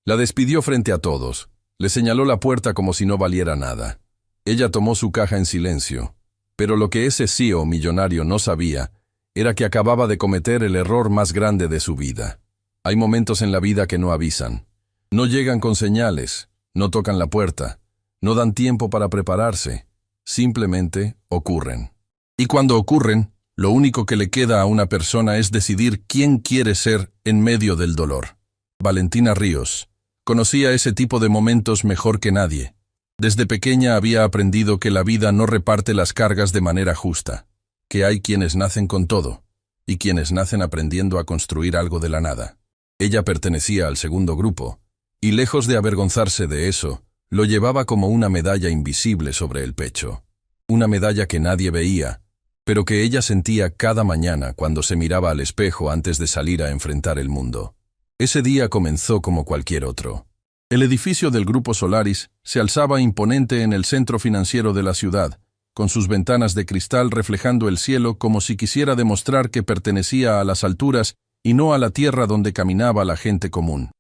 La despidió frente a todos. Le señaló la puerta como si no valiera nada. Ella tomó su caja en silencio. Pero lo que ese CEO millonario no sabía era que acababa de cometer el error más grande de su vida. Hay momentos en la vida que no avisan. No llegan con señales, no tocan la puerta, no dan tiempo para prepararse. Simplemente ocurren. Y cuando ocurren, lo único que le queda a una persona es decidir quién quiere ser en medio del dolor. Valentina Ríos conocía ese tipo de momentos mejor que nadie. Desde pequeña había aprendido que la vida no reparte las cargas de manera justa, que hay quienes nacen con todo, y quienes nacen aprendiendo a construir algo de la nada. Ella pertenecía al segundo grupo, y lejos de avergonzarse de eso, lo llevaba como una medalla invisible sobre el pecho. Una medalla que nadie veía, pero que ella sentía cada mañana cuando se miraba al espejo antes de salir a enfrentar el mundo. Ese día comenzó como cualquier otro. El edificio del Grupo Solaris se alzaba imponente en el centro financiero de la ciudad, con sus ventanas de cristal reflejando el cielo como si quisiera demostrar que pertenecía a las alturas y no a la tierra donde caminaba la gente común.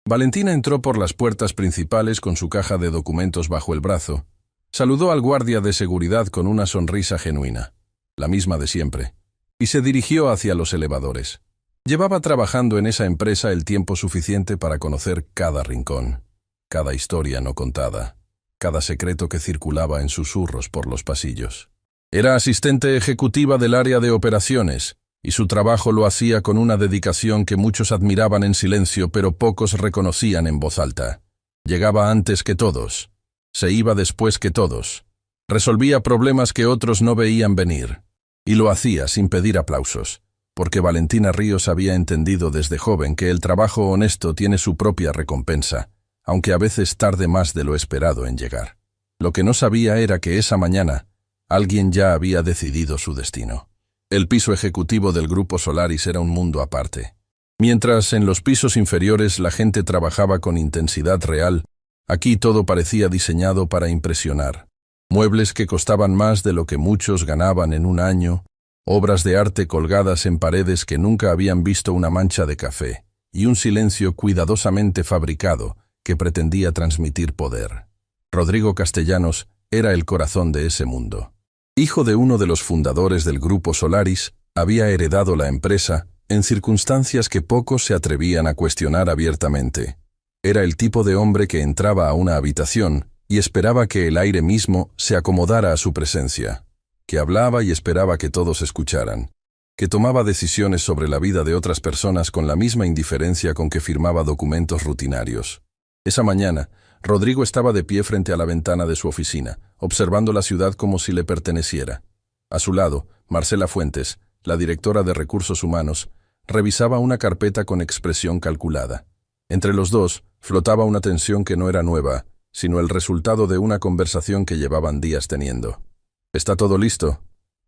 Valentina entró por las puertas principales con su caja de documentos bajo el brazo. Saludó al guardia de seguridad con una sonrisa genuina, la misma de siempre, y se dirigió hacia los elevadores. Llevaba trabajando en esa empresa el tiempo suficiente para conocer cada rincón, cada historia no contada, cada secreto que circulaba en susurros por los pasillos. Era asistente ejecutiva del área de operaciones, y su trabajo lo hacía con una dedicación que muchos admiraban en silencio pero pocos reconocían en voz alta. Llegaba antes que todos, se iba después que todos, resolvía problemas que otros no veían venir, y lo hacía sin pedir aplausos, porque Valentina Ríos había entendido desde joven que el trabajo honesto tiene su propia recompensa, aunque a veces tarde más de lo esperado en llegar. Lo que no sabía era que esa mañana alguien ya había decidido su destino. El piso ejecutivo del Grupo Solaris era un mundo aparte. Mientras en los pisos inferiores la gente trabajaba con intensidad real, aquí todo parecía diseñado para impresionar. Muebles que costaban más de lo que muchos ganaban en un año, obras de arte colgadas en paredes que nunca habían visto una mancha de café, y un silencio cuidadosamente fabricado que pretendía transmitir poder. Rodrigo Castellanos era el corazón de ese mundo. Hijo de uno de los fundadores del Grupo Solaris, había heredado la empresa en circunstancias que pocos se atrevían a cuestionar abiertamente. Era el tipo de hombre que entraba a una habitación y esperaba que el aire mismo se acomodara a su presencia, que hablaba y esperaba que todos escucharan, que tomaba decisiones sobre la vida de otras personas con la misma indiferencia con que firmaba documentos rutinarios. Esa mañana, Rodrigo estaba de pie frente a la ventana de su oficina, observando la ciudad como si le perteneciera. A su lado, Marcela Fuentes, la directora de Recursos Humanos, revisaba una carpeta con expresión calculada. Entre los dos, flotaba una tensión que no era nueva, sino el resultado de una conversación que llevaban días teniendo. ¿Está todo listo?,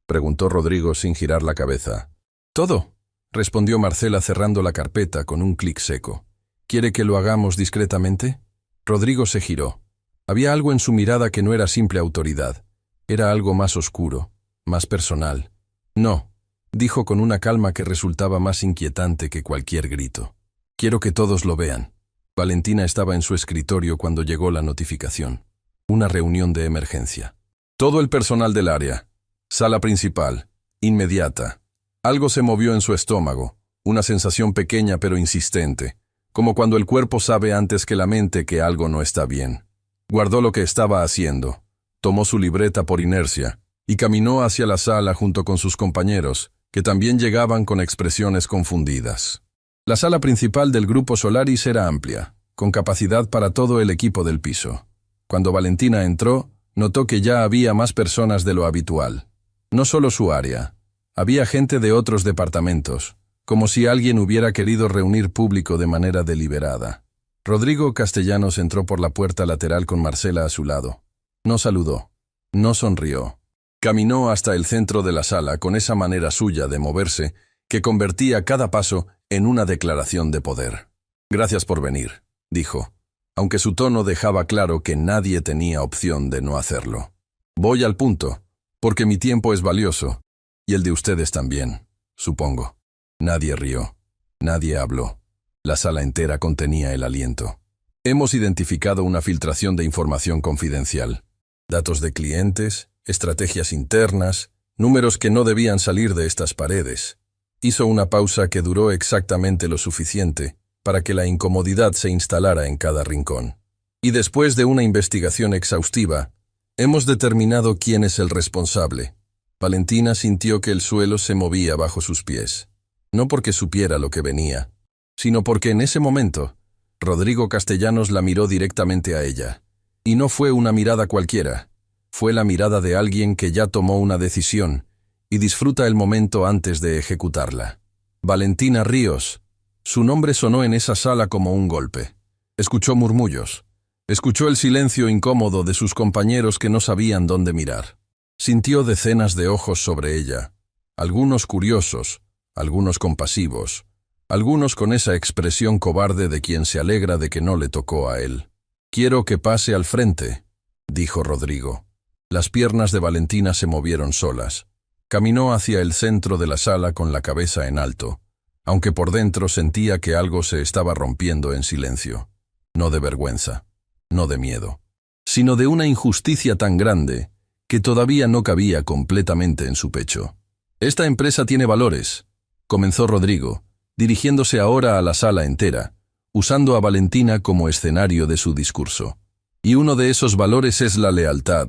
preguntó Rodrigo sin girar la cabeza. «Todo», respondió Marcela cerrando la carpeta con un clic seco. «¿Quiere que lo hagamos discretamente?» Rodrigo se giró. Había algo en su mirada que no era simple autoridad. Era algo más oscuro, más personal. «No», dijo con una calma que resultaba más inquietante que cualquier grito. «Quiero que todos lo vean». Valentina estaba en su escritorio cuando llegó la notificación. Una reunión de emergencia. Todo el personal del área. Sala principal. Inmediata. Algo se movió en su estómago. Una sensación pequeña pero insistente. Como cuando el cuerpo sabe antes que la mente que algo no está bien. Guardó lo que estaba haciendo. Tomó su libreta por inercia y caminó hacia la sala junto con sus compañeros, que también llegaban con expresiones confundidas. La sala principal del Grupo Solaris era amplia, con capacidad para todo el equipo del piso. Cuando Valentina entró, notó que ya había más personas de lo habitual. No solo su área. Había gente de otros departamentos, como si alguien hubiera querido reunir público de manera deliberada. Rodrigo Castellanos entró por la puerta lateral con Marcela a su lado. No saludó, no sonrió. Caminó hasta el centro de la sala con esa manera suya de moverse que convertía cada paso en una declaración de poder. «Gracias por venir», dijo, aunque su tono dejaba claro que nadie tenía opción de no hacerlo. «Voy al punto, porque mi tiempo es valioso, y el de ustedes también, supongo». Nadie rió, nadie habló. La sala entera contenía el aliento. Hemos identificado una filtración de información confidencial. Datos de clientes, estrategias internas, números que no debían salir de estas paredes. Hizo una pausa que duró exactamente lo suficiente para que la incomodidad se instalara en cada rincón. Y después de una investigación exhaustiva, hemos determinado quién es el responsable. Valentina sintió que el suelo se movía bajo sus pies. No porque supiera lo que venía, sino porque en ese momento, Rodrigo Castellanos la miró directamente a ella. Y no fue una mirada cualquiera. Fue la mirada de alguien que ya tomó una decisión y disfruta el momento antes de ejecutarla. Valentina Ríos. Su nombre sonó en esa sala como un golpe. Escuchó murmullos. Escuchó el silencio incómodo de sus compañeros que no sabían dónde mirar. Sintió decenas de ojos sobre ella, algunos curiosos, algunos compasivos, algunos con esa expresión cobarde de quien se alegra de que no le tocó a él. «Quiero que pase al frente», dijo Rodrigo. Las piernas de Valentina se movieron solas. Caminó hacia el centro de la sala con la cabeza en alto, aunque por dentro sentía que algo se estaba rompiendo en silencio. No de vergüenza, no de miedo, sino de una injusticia tan grande que todavía no cabía completamente en su pecho. «Esta empresa tiene valores», comenzó Rodrigo, dirigiéndose ahora a la sala entera, usando a Valentina como escenario de su discurso. «Y uno de esos valores es la lealtad,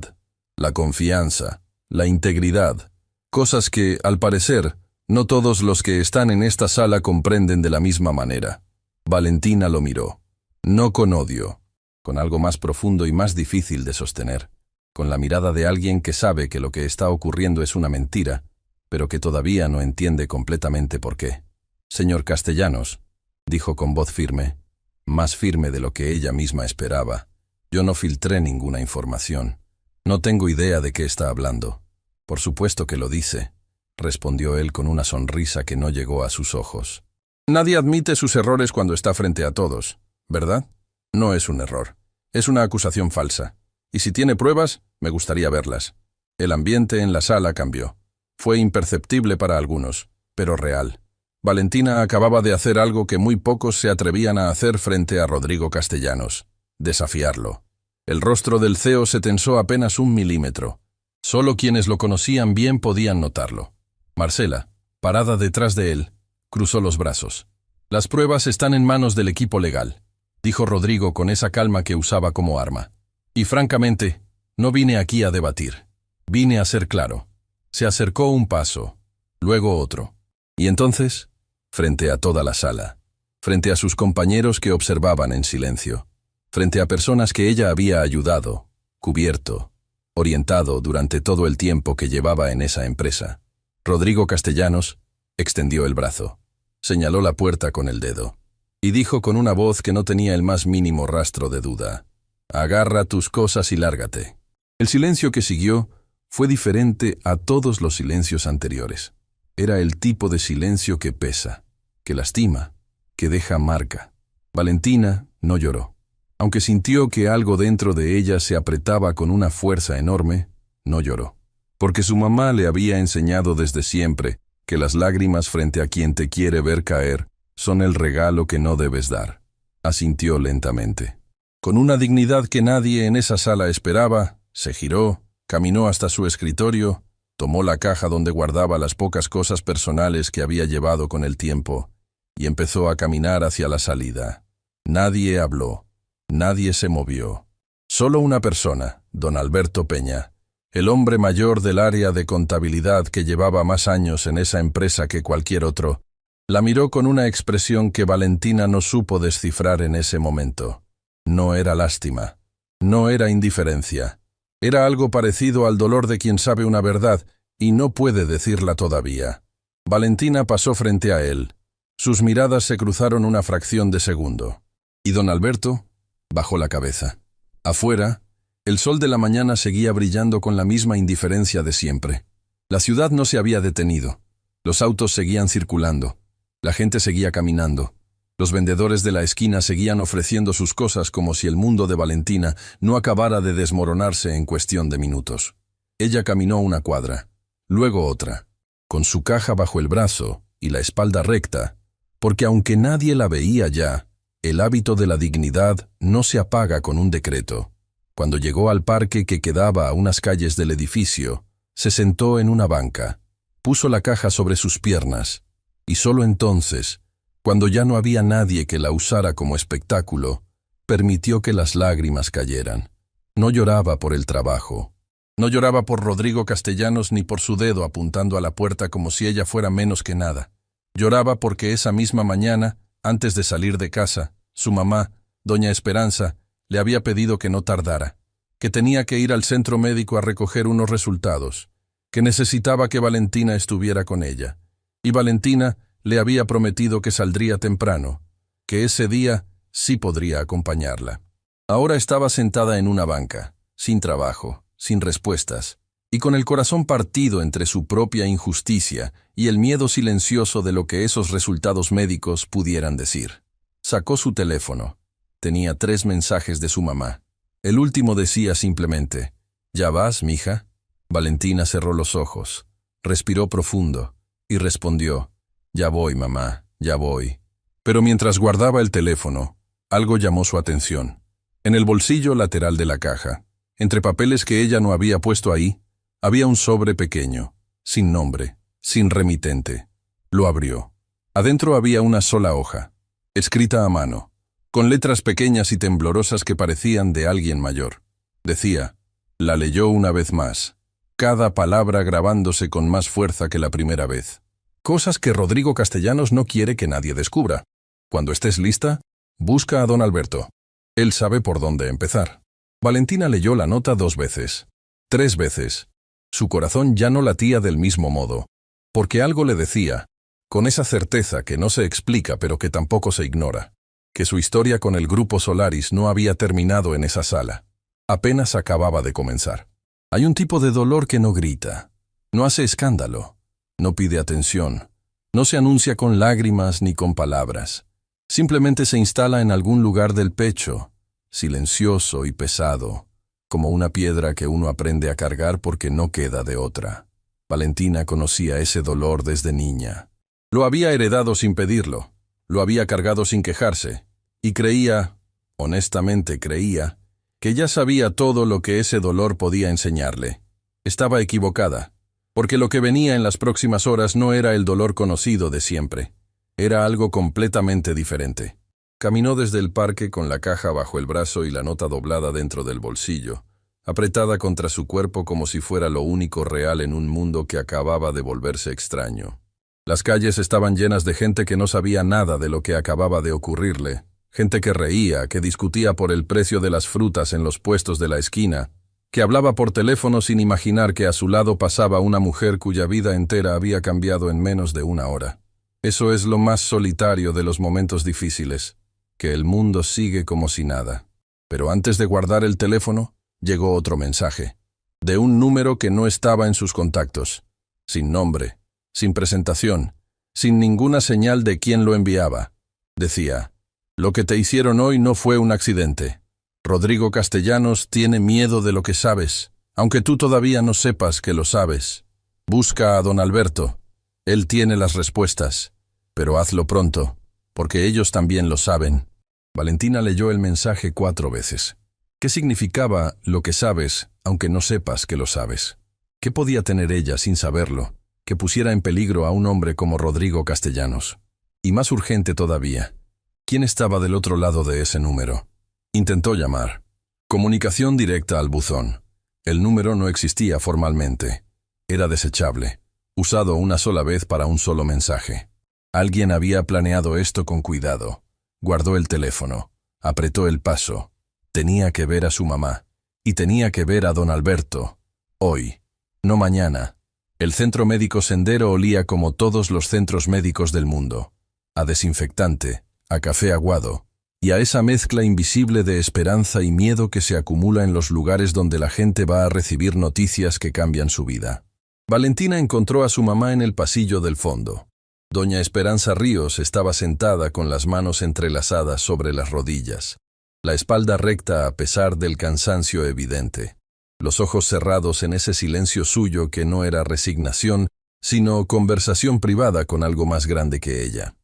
la confianza, la integridad, cosas que, al parecer, no todos los que están en esta sala comprenden de la misma manera». Valentina lo miró, no con odio, con algo más profundo y más difícil de sostener, con la mirada de alguien que sabe que lo que está ocurriendo es una mentira, pero que todavía no entiende completamente por qué. «Señor Castellanos», dijo con voz firme, más firme de lo que ella misma esperaba, «yo no filtré ninguna información. No tengo idea de qué está hablando». «Por supuesto que lo dice», respondió él con una sonrisa que no llegó a sus ojos. «Nadie admite sus errores cuando está frente a todos, ¿verdad? No es un error. Es una acusación falsa. Y si tiene pruebas, me gustaría verlas». El ambiente en la sala cambió. Fue imperceptible para algunos, pero real. Valentina acababa de hacer algo que muy pocos se atrevían a hacer frente a Rodrigo Castellanos: desafiarlo. El rostro del CEO se tensó apenas 1 milímetro. Solo quienes lo conocían bien podían notarlo. Marcela, parada detrás de él, cruzó los brazos. «Las pruebas están en manos del equipo legal», dijo Rodrigo con esa calma que usaba como arma. «Y francamente, no vine aquí a debatir. Vine a ser claro». Se acercó un paso, luego otro. Y entonces, frente a toda la sala, frente a sus compañeros que observaban en silencio, frente a personas que ella había ayudado, cubierto, orientado durante todo el tiempo que llevaba en esa empresa, Rodrigo Castellanos extendió el brazo, señaló la puerta con el dedo, y dijo con una voz que no tenía el más mínimo rastro de duda: «Agarra tus cosas y lárgate». El silencio que siguió fue diferente a todos los silencios anteriores. Era el tipo de silencio que pesa, que lastima, que deja marca. Valentina no lloró. Aunque sintió que algo dentro de ella se apretaba con una fuerza enorme, no lloró. Porque su mamá le había enseñado desde siempre que las lágrimas frente a quien te quiere ver caer son el regalo que no debes dar. Asintió lentamente. Con una dignidad que nadie en esa sala esperaba, se giró, caminó hasta su escritorio, tomó la caja donde guardaba las pocas cosas personales que había llevado con el tiempo y empezó a caminar hacia la salida. Nadie habló, nadie se movió. Solo una persona, don Alberto Peña, el hombre mayor del área de contabilidad que llevaba más años en esa empresa que cualquier otro, la miró con una expresión que Valentina no supo descifrar en ese momento. No era lástima, no era indiferencia. Era algo parecido al dolor de quien sabe una verdad y no puede decirla todavía. Valentina pasó frente a él. Sus miradas se cruzaron una fracción de segundo. Y don Alberto bajó la cabeza. Afuera, el sol de la mañana seguía brillando con la misma indiferencia de siempre. La ciudad no se había detenido. Los autos seguían circulando. La gente seguía caminando. Los vendedores de la esquina seguían ofreciendo sus cosas como si el mundo de Valentina no acabara de desmoronarse en cuestión de minutos. Ella caminó una cuadra, luego otra, con su caja bajo el brazo y la espalda recta, porque aunque nadie la veía ya, El hábito de la dignidad no se apaga con un decreto. Cuando llegó al parque que quedaba a unas calles del edificio, se sentó en una banca, puso la caja sobre sus piernas, y solo entonces, cuando ya no había nadie que la usara como espectáculo, permitió que las lágrimas cayeran. No lloraba por el trabajo. No lloraba por Rodrigo Castellanos ni por su dedo apuntando a la puerta como si ella fuera menos que nada. Lloraba porque esa misma mañana, antes de salir de casa, su mamá, doña Esperanza, le había pedido que no tardara, que tenía que ir al centro médico a recoger unos resultados, que necesitaba que Valentina estuviera con ella. Y Valentina le había prometido que saldría temprano, que ese día sí podría acompañarla. Ahora estaba sentada en una banca, sin trabajo, sin respuestas, y con el corazón partido entre su propia injusticia y el miedo silencioso de lo que esos resultados médicos pudieran decir. Sacó su teléfono. Tenía 3 mensajes de su mamá. El último decía simplemente, «¿Ya vas, mija?» Valentina cerró los ojos, respiró profundo y respondió, «Ya voy, mamá, ya voy». Pero mientras guardaba el teléfono, algo llamó su atención. En el bolsillo lateral de la caja, entre papeles que ella no había puesto ahí, había un sobre pequeño, sin nombre, sin remitente. Lo abrió. Adentro había una sola hoja, escrita a mano, con letras pequeñas y temblorosas que parecían de alguien mayor. Decía, la leyó una vez más, cada palabra grabándose con más fuerza que la primera vez. Cosas que Rodrigo Castellanos no quiere que nadie descubra. Cuando estés lista, busca a don Alberto. Él sabe por dónde empezar. Valentina leyó la nota 2 veces, 3 veces. Su corazón ya no latía del mismo modo, porque algo le decía, con esa certeza que no se explica pero que tampoco se ignora, que su historia con el grupo Solaris no había terminado en esa sala. Apenas acababa de comenzar. Hay un tipo de dolor que no grita, no hace escándalo, no pide atención, no se anuncia con lágrimas ni con palabras. Simplemente se instala en algún lugar del pecho, silencioso y pesado, como una piedra que uno aprende a cargar porque no queda de otra. Valentina conocía ese dolor desde niña. Lo había heredado sin pedirlo, lo había cargado sin quejarse, y creía, honestamente creía, que ya sabía todo lo que ese dolor podía enseñarle. Estaba equivocada, porque lo que venía en las próximas horas no era el dolor conocido de siempre. Era algo completamente diferente. Caminó desde el parque con la caja bajo el brazo y la nota doblada dentro del bolsillo, apretada contra su cuerpo como si fuera lo único real en un mundo que acababa de volverse extraño. Las calles estaban llenas de gente que no sabía nada de lo que acababa de ocurrirle, gente que reía, que discutía por el precio de las frutas en los puestos de la esquina, que hablaba por teléfono sin imaginar que a su lado pasaba una mujer cuya vida entera había cambiado en menos de una hora. Eso es lo más solitario de los momentos difíciles, que el mundo sigue como si nada. Pero antes de guardar el teléfono, llegó otro mensaje, de un número que no estaba en sus contactos, sin nombre, sin presentación, sin ninguna señal de quién lo enviaba. Decía, lo que te hicieron hoy no fue un accidente. Rodrigo Castellanos tiene miedo de lo que sabes, aunque tú todavía no sepas que lo sabes. Busca a don Alberto. Él tiene las respuestas, pero hazlo pronto, porque ellos también lo saben. Valentina leyó el mensaje 4 veces. ¿Qué significaba lo que sabes, aunque no sepas que lo sabes? ¿Qué podía tener ella sin saberlo, que pusiera en peligro a un hombre como Rodrigo Castellanos? Y más urgente todavía, ¿quién estaba del otro lado de ese número? Intentó llamar. Comunicación directa al buzón. El número no existía formalmente. Era desechable, usado una sola vez para un solo mensaje. Alguien había planeado esto con cuidado. Guardó el teléfono, apretó el paso. Tenía que ver a su mamá, y tenía que ver a don Alberto. Hoy, no mañana. El centro médico Sendero olía como todos los centros médicos del mundo. A desinfectante, a café aguado, y a esa mezcla invisible de esperanza y miedo que se acumula en los lugares donde la gente va a recibir noticias que cambian su vida. Valentina encontró a su mamá en el pasillo del fondo. Doña Esperanza Ríos estaba sentada con las manos entrelazadas sobre las rodillas, la espalda recta a pesar del cansancio evidente, los ojos cerrados en ese silencio suyo que no era resignación, sino conversación privada con algo más grande que ella.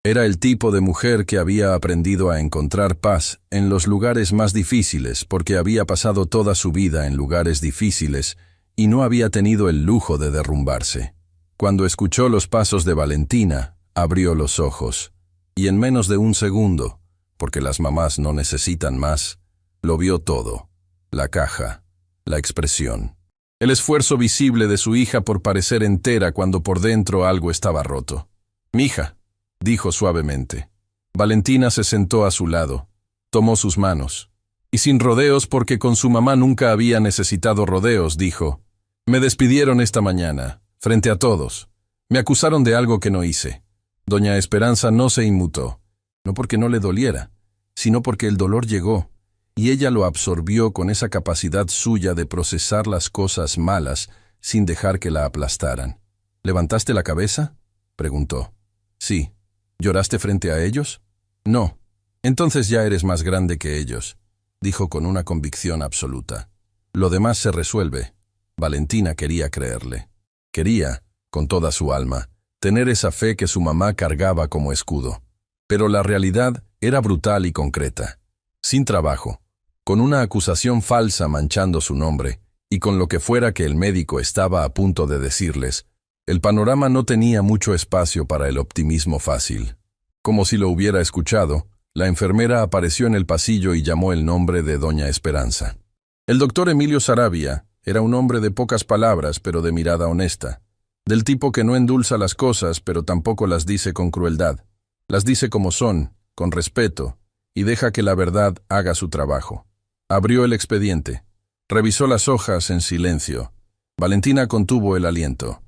Era el tipo de mujer que había aprendido a encontrar paz en los lugares más difíciles porque había pasado toda su vida en lugares difíciles y no había tenido el lujo de derrumbarse. Cuando escuchó los pasos de Valentina, abrió los ojos y en menos de un segundo, porque las mamás no necesitan más, lo vio todo: la caja, la expresión, el esfuerzo visible de su hija por parecer entera cuando por dentro algo estaba roto. «Mija», dijo suavemente. Valentina se sentó a su lado, tomó sus manos, y sin rodeos, porque con su mamá nunca había necesitado rodeos, dijo: «Me despidieron esta mañana, frente a todos. Me acusaron de algo que no hice». Doña Esperanza no se inmutó, no porque no le doliera, sino porque el dolor llegó, y ella lo absorbió con esa capacidad suya de procesar las cosas malas sin dejar que la aplastaran. «¿Levantaste la cabeza?», preguntó. «Sí». «¿Lloraste frente a ellos?». «No». «Entonces ya eres más grande que ellos», dijo con una convicción absoluta. «Lo demás se resuelve». Valentina quería creerle. Quería, con toda su alma, tener esa fe que su mamá cargaba como escudo. Pero la realidad era brutal y concreta. Sin trabajo, con una acusación falsa manchando su nombre, y con lo que fuera que el médico estaba a punto de decirles, el panorama no tenía mucho espacio para el optimismo fácil. Como si lo hubiera escuchado, la enfermera apareció en el pasillo y llamó el nombre de Doña Esperanza. El doctor Emilio Saravia era un hombre de pocas palabras, pero de mirada honesta, del tipo que no endulza las cosas, pero tampoco las dice con crueldad. Las dice como son, con respeto, y deja que la verdad haga su trabajo. Abrió el expediente. Revisó las hojas en silencio. Valentina contuvo el aliento.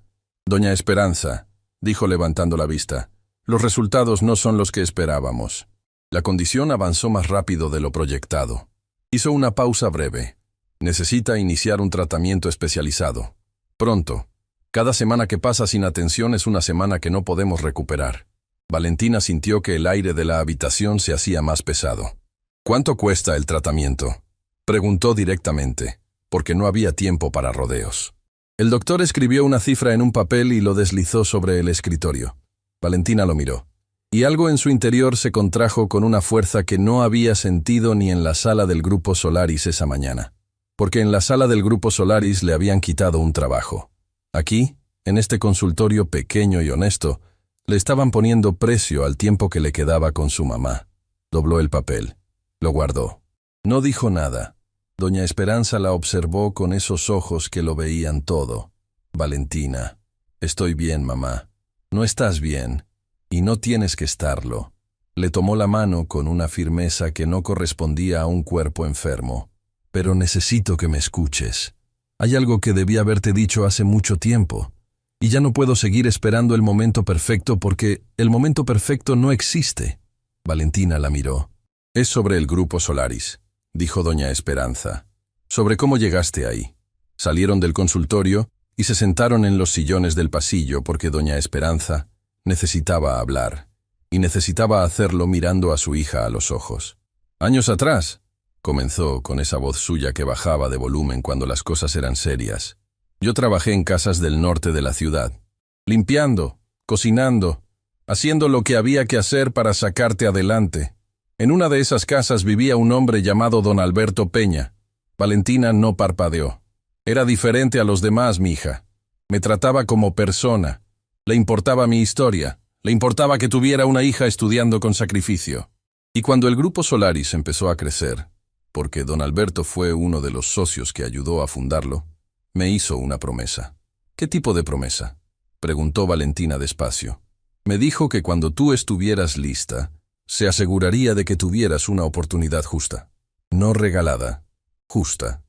«Doña Esperanza», dijo levantando la vista, «los resultados no son los que esperábamos». La condición avanzó más rápido de lo proyectado. Hizo una pausa breve. «Necesita iniciar un tratamiento especializado. Pronto. Cada semana que pasa sin atención es una semana que no podemos recuperar». Valentina sintió que el aire de la habitación se hacía más pesado. «¿Cuánto cuesta el tratamiento?», preguntó directamente, porque no había tiempo para rodeos. El doctor escribió una cifra en un papel y lo deslizó sobre el escritorio. Valentina lo miró, y algo en su interior se contrajo con una fuerza que no había sentido ni en la sala del Grupo Solaris esa mañana, porque en la sala del Grupo Solaris le habían quitado un trabajo. Aquí, en este consultorio pequeño y honesto, le estaban poniendo precio al tiempo que le quedaba con su mamá. Dobló el papel, lo guardó. No dijo nada. Doña Esperanza la observó con esos ojos que lo veían todo. «Valentina, estoy bien, mamá. No estás bien, y no tienes que estarlo». Le tomó la mano con una firmeza que no correspondía a un cuerpo enfermo. «Pero necesito que me escuches. Hay algo que debí haberte dicho hace mucho tiempo, y ya no puedo seguir esperando el momento perfecto porque el momento perfecto no existe». Valentina la miró. «Es sobre el Grupo Solaris», dijo doña Esperanza. «Sobre cómo llegaste ahí». Salieron del consultorio y se sentaron en los sillones del pasillo porque doña Esperanza necesitaba hablar, y necesitaba hacerlo mirando a su hija a los ojos. «Años atrás», comenzó con esa voz suya que bajaba de volumen cuando las cosas eran serias, «yo trabajé en casas del norte de la ciudad, limpiando, cocinando, haciendo lo que había que hacer para sacarte adelante. En una de esas casas vivía un hombre llamado don Alberto Peña». Valentina no parpadeó. «Era diferente a los demás, mija. Me trataba como persona. Le importaba mi historia. Le importaba que tuviera una hija estudiando con sacrificio. Y cuando el Grupo Solaris empezó a crecer, porque don Alberto fue uno de los socios que ayudó a fundarlo, me hizo una promesa». «¿Qué tipo de promesa?», preguntó Valentina despacio. «Me dijo que cuando tú estuvieras lista, se aseguraría de que tuvieras una oportunidad justa. No regalada, justa».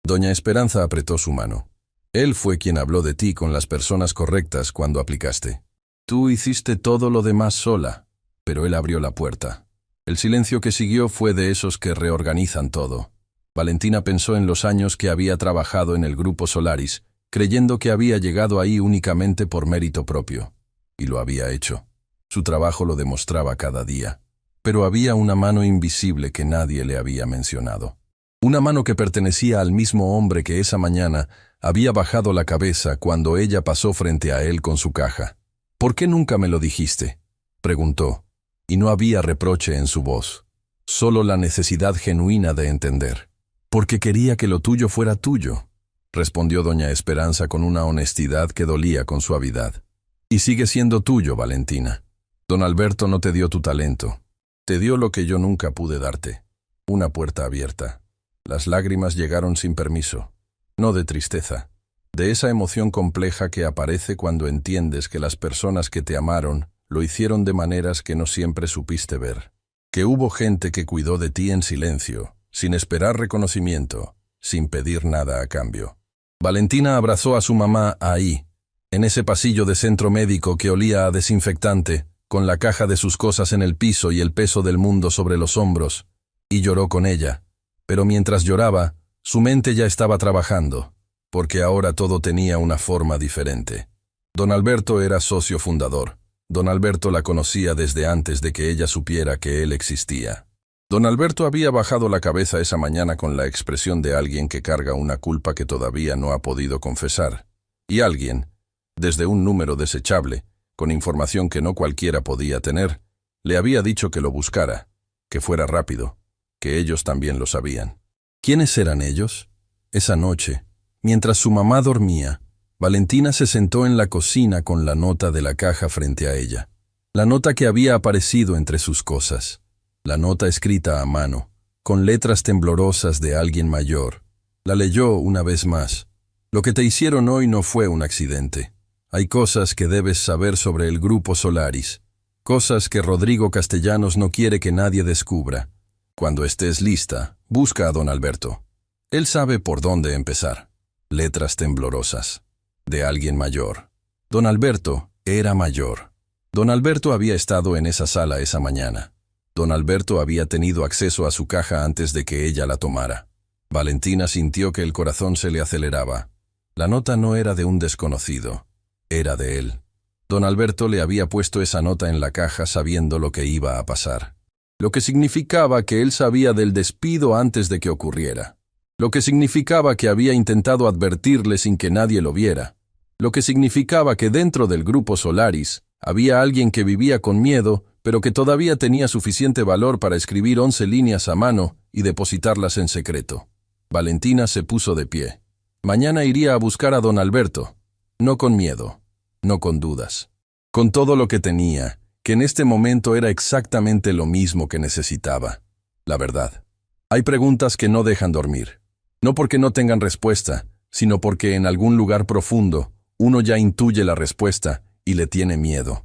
Doña Esperanza apretó su mano. «Él fue quien habló de ti con las personas correctas cuando aplicaste. Tú hiciste todo lo demás sola, pero él abrió la puerta». El silencio que siguió fue de esos que reorganizan todo. Valentina pensó en los años que había trabajado en el Grupo Solaris, creyendo que había llegado ahí únicamente por mérito propio. Y lo había hecho. Su trabajo lo demostraba cada día. Pero había una mano invisible que nadie le había mencionado. Una mano que pertenecía al mismo hombre que esa mañana había bajado la cabeza cuando ella pasó frente a él con su caja. «¿Por qué nunca me lo dijiste?», preguntó. y no había reproche en su voz, solo la necesidad genuina de entender. «Porque quería que lo tuyo fuera tuyo», respondió doña Esperanza con una honestidad que dolía con suavidad. «Y sigue siendo tuyo, Valentina. Don Alberto no te dio tu talento. Te dio lo que yo nunca pude darte, una puerta abierta». Las lágrimas llegaron sin permiso, no de tristeza, de esa emoción compleja que aparece cuando entiendes que las personas que te amaron lo hicieron de maneras que no siempre supiste ver. Que hubo gente que cuidó de ti en silencio, sin esperar reconocimiento, sin pedir nada a cambio. Valentina abrazó a su mamá ahí, en ese pasillo de centro médico que olía a desinfectante, con la caja de sus cosas en el piso y el peso del mundo sobre los hombros, y lloró con ella. Pero mientras lloraba, su mente ya estaba trabajando, porque ahora todo tenía una forma diferente. Don Alberto era socio fundador. Don Alberto la conocía desde antes de que ella supiera que él existía. Don Alberto había bajado la cabeza esa mañana con la expresión de alguien que carga una culpa que todavía no ha podido confesar. Y alguien, desde un número desechable, con información que no cualquiera podía tener, le había dicho que lo buscara, que fuera rápido, que ellos también lo sabían. ¿Quiénes eran ellos? Esa noche, mientras su mamá dormía, Valentina se sentó en la cocina con la nota de la caja frente a ella. La nota que había aparecido entre sus cosas. La nota escrita a mano, con letras temblorosas de alguien mayor. La leyó una vez más. Lo que te hicieron hoy no fue un accidente. Hay cosas que debes saber sobre el Grupo Solaris. Cosas que Rodrigo Castellanos no quiere que nadie descubra. Cuando estés lista, busca a don Alberto. Él sabe por dónde empezar. Letras temblorosas. De alguien mayor. Don Alberto era mayor. Don Alberto había estado en esa sala esa mañana. Don Alberto había tenido acceso a su caja antes de que ella la tomara. Valentina sintió que el corazón se le aceleraba. La nota no era de un desconocido. Era de él. Don Alberto le había puesto esa nota en la caja sabiendo lo que iba a pasar. Lo que significaba que él sabía del despido antes de que ocurriera. Lo que significaba que había intentado advertirle sin que nadie lo viera. Lo que significaba que dentro del Grupo Solaris había alguien que vivía con miedo, pero que todavía tenía suficiente valor para escribir 11 líneas a mano y depositarlas en secreto. Valentina se puso de pie. Mañana iría a buscar a don Alberto. No con miedo, no con dudas. Con todo lo que tenía, que en este momento era exactamente lo mismo que necesitaba. La verdad. Hay preguntas que no dejan dormir. No porque no tengan respuesta, sino porque en algún lugar profundo uno ya intuye la respuesta y le tiene miedo.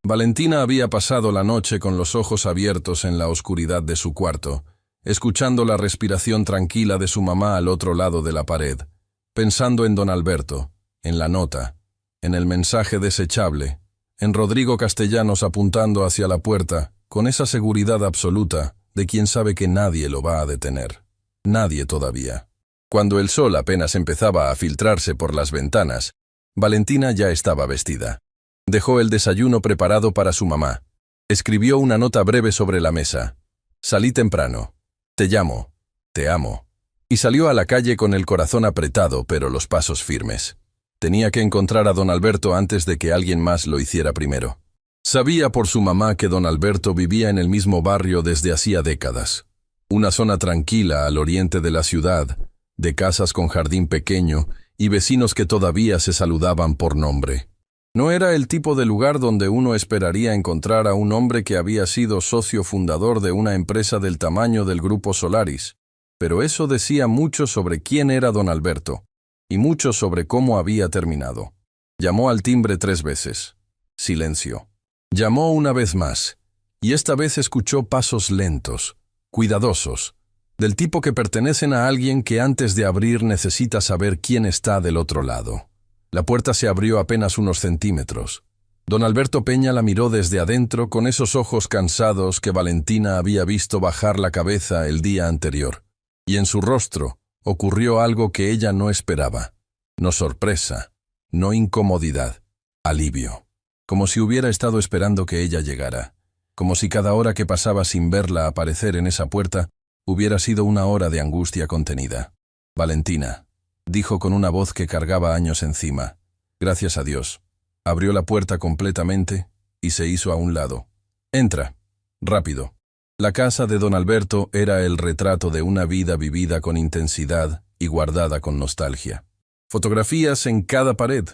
Valentina había pasado la noche con los ojos abiertos en la oscuridad de su cuarto, escuchando la respiración tranquila de su mamá al otro lado de la pared, pensando en don Alberto, en la nota, en el mensaje desechable, en Rodrigo Castellanos apuntando hacia la puerta, con esa seguridad absoluta de quien sabe que nadie lo va a detener. Nadie todavía. Cuando el sol apenas empezaba a filtrarse por las ventanas, Valentina ya estaba vestida. Dejó el desayuno preparado para su mamá. Escribió una nota breve sobre la mesa. Salí temprano. Te llamo. Te amo. Y salió a la calle con el corazón apretado, pero los pasos firmes. Tenía que encontrar a don Alberto antes de que alguien más lo hiciera primero. Sabía por su mamá que don Alberto vivía en el mismo barrio desde hacía décadas. Una zona tranquila al oriente de la ciudad, de casas con jardín pequeño y vecinos que todavía se saludaban por nombre. No era el tipo de lugar donde uno esperaría encontrar a un hombre que había sido socio fundador de una empresa del tamaño del Grupo Solaris, pero eso decía mucho sobre quién era don Alberto, y mucho sobre cómo había terminado. Llamó al timbre 3 veces. Silencio. Llamó una vez más, y esta vez escuchó pasos lentos, cuidadosos, del tipo que pertenecen a alguien que antes de abrir necesita saber quién está del otro lado. La puerta se abrió apenas unos centímetros. Don Alberto Peña la miró desde adentro con esos ojos cansados que Valentina había visto bajar la cabeza el día anterior. Y en su rostro ocurrió algo que ella no esperaba. No sorpresa, no incomodidad, alivio. Como si hubiera estado esperando que ella llegara. Como si cada hora que pasaba sin verla aparecer en esa puerta hubiera sido una hora de angustia contenida. Valentina, dijo con una voz que cargaba años encima. Gracias a Dios. Abrió la puerta completamente y se hizo a un lado. Entra. Rápido. La casa de don Alberto era el retrato de una vida vivida con intensidad y guardada con nostalgia. Fotografías en cada pared,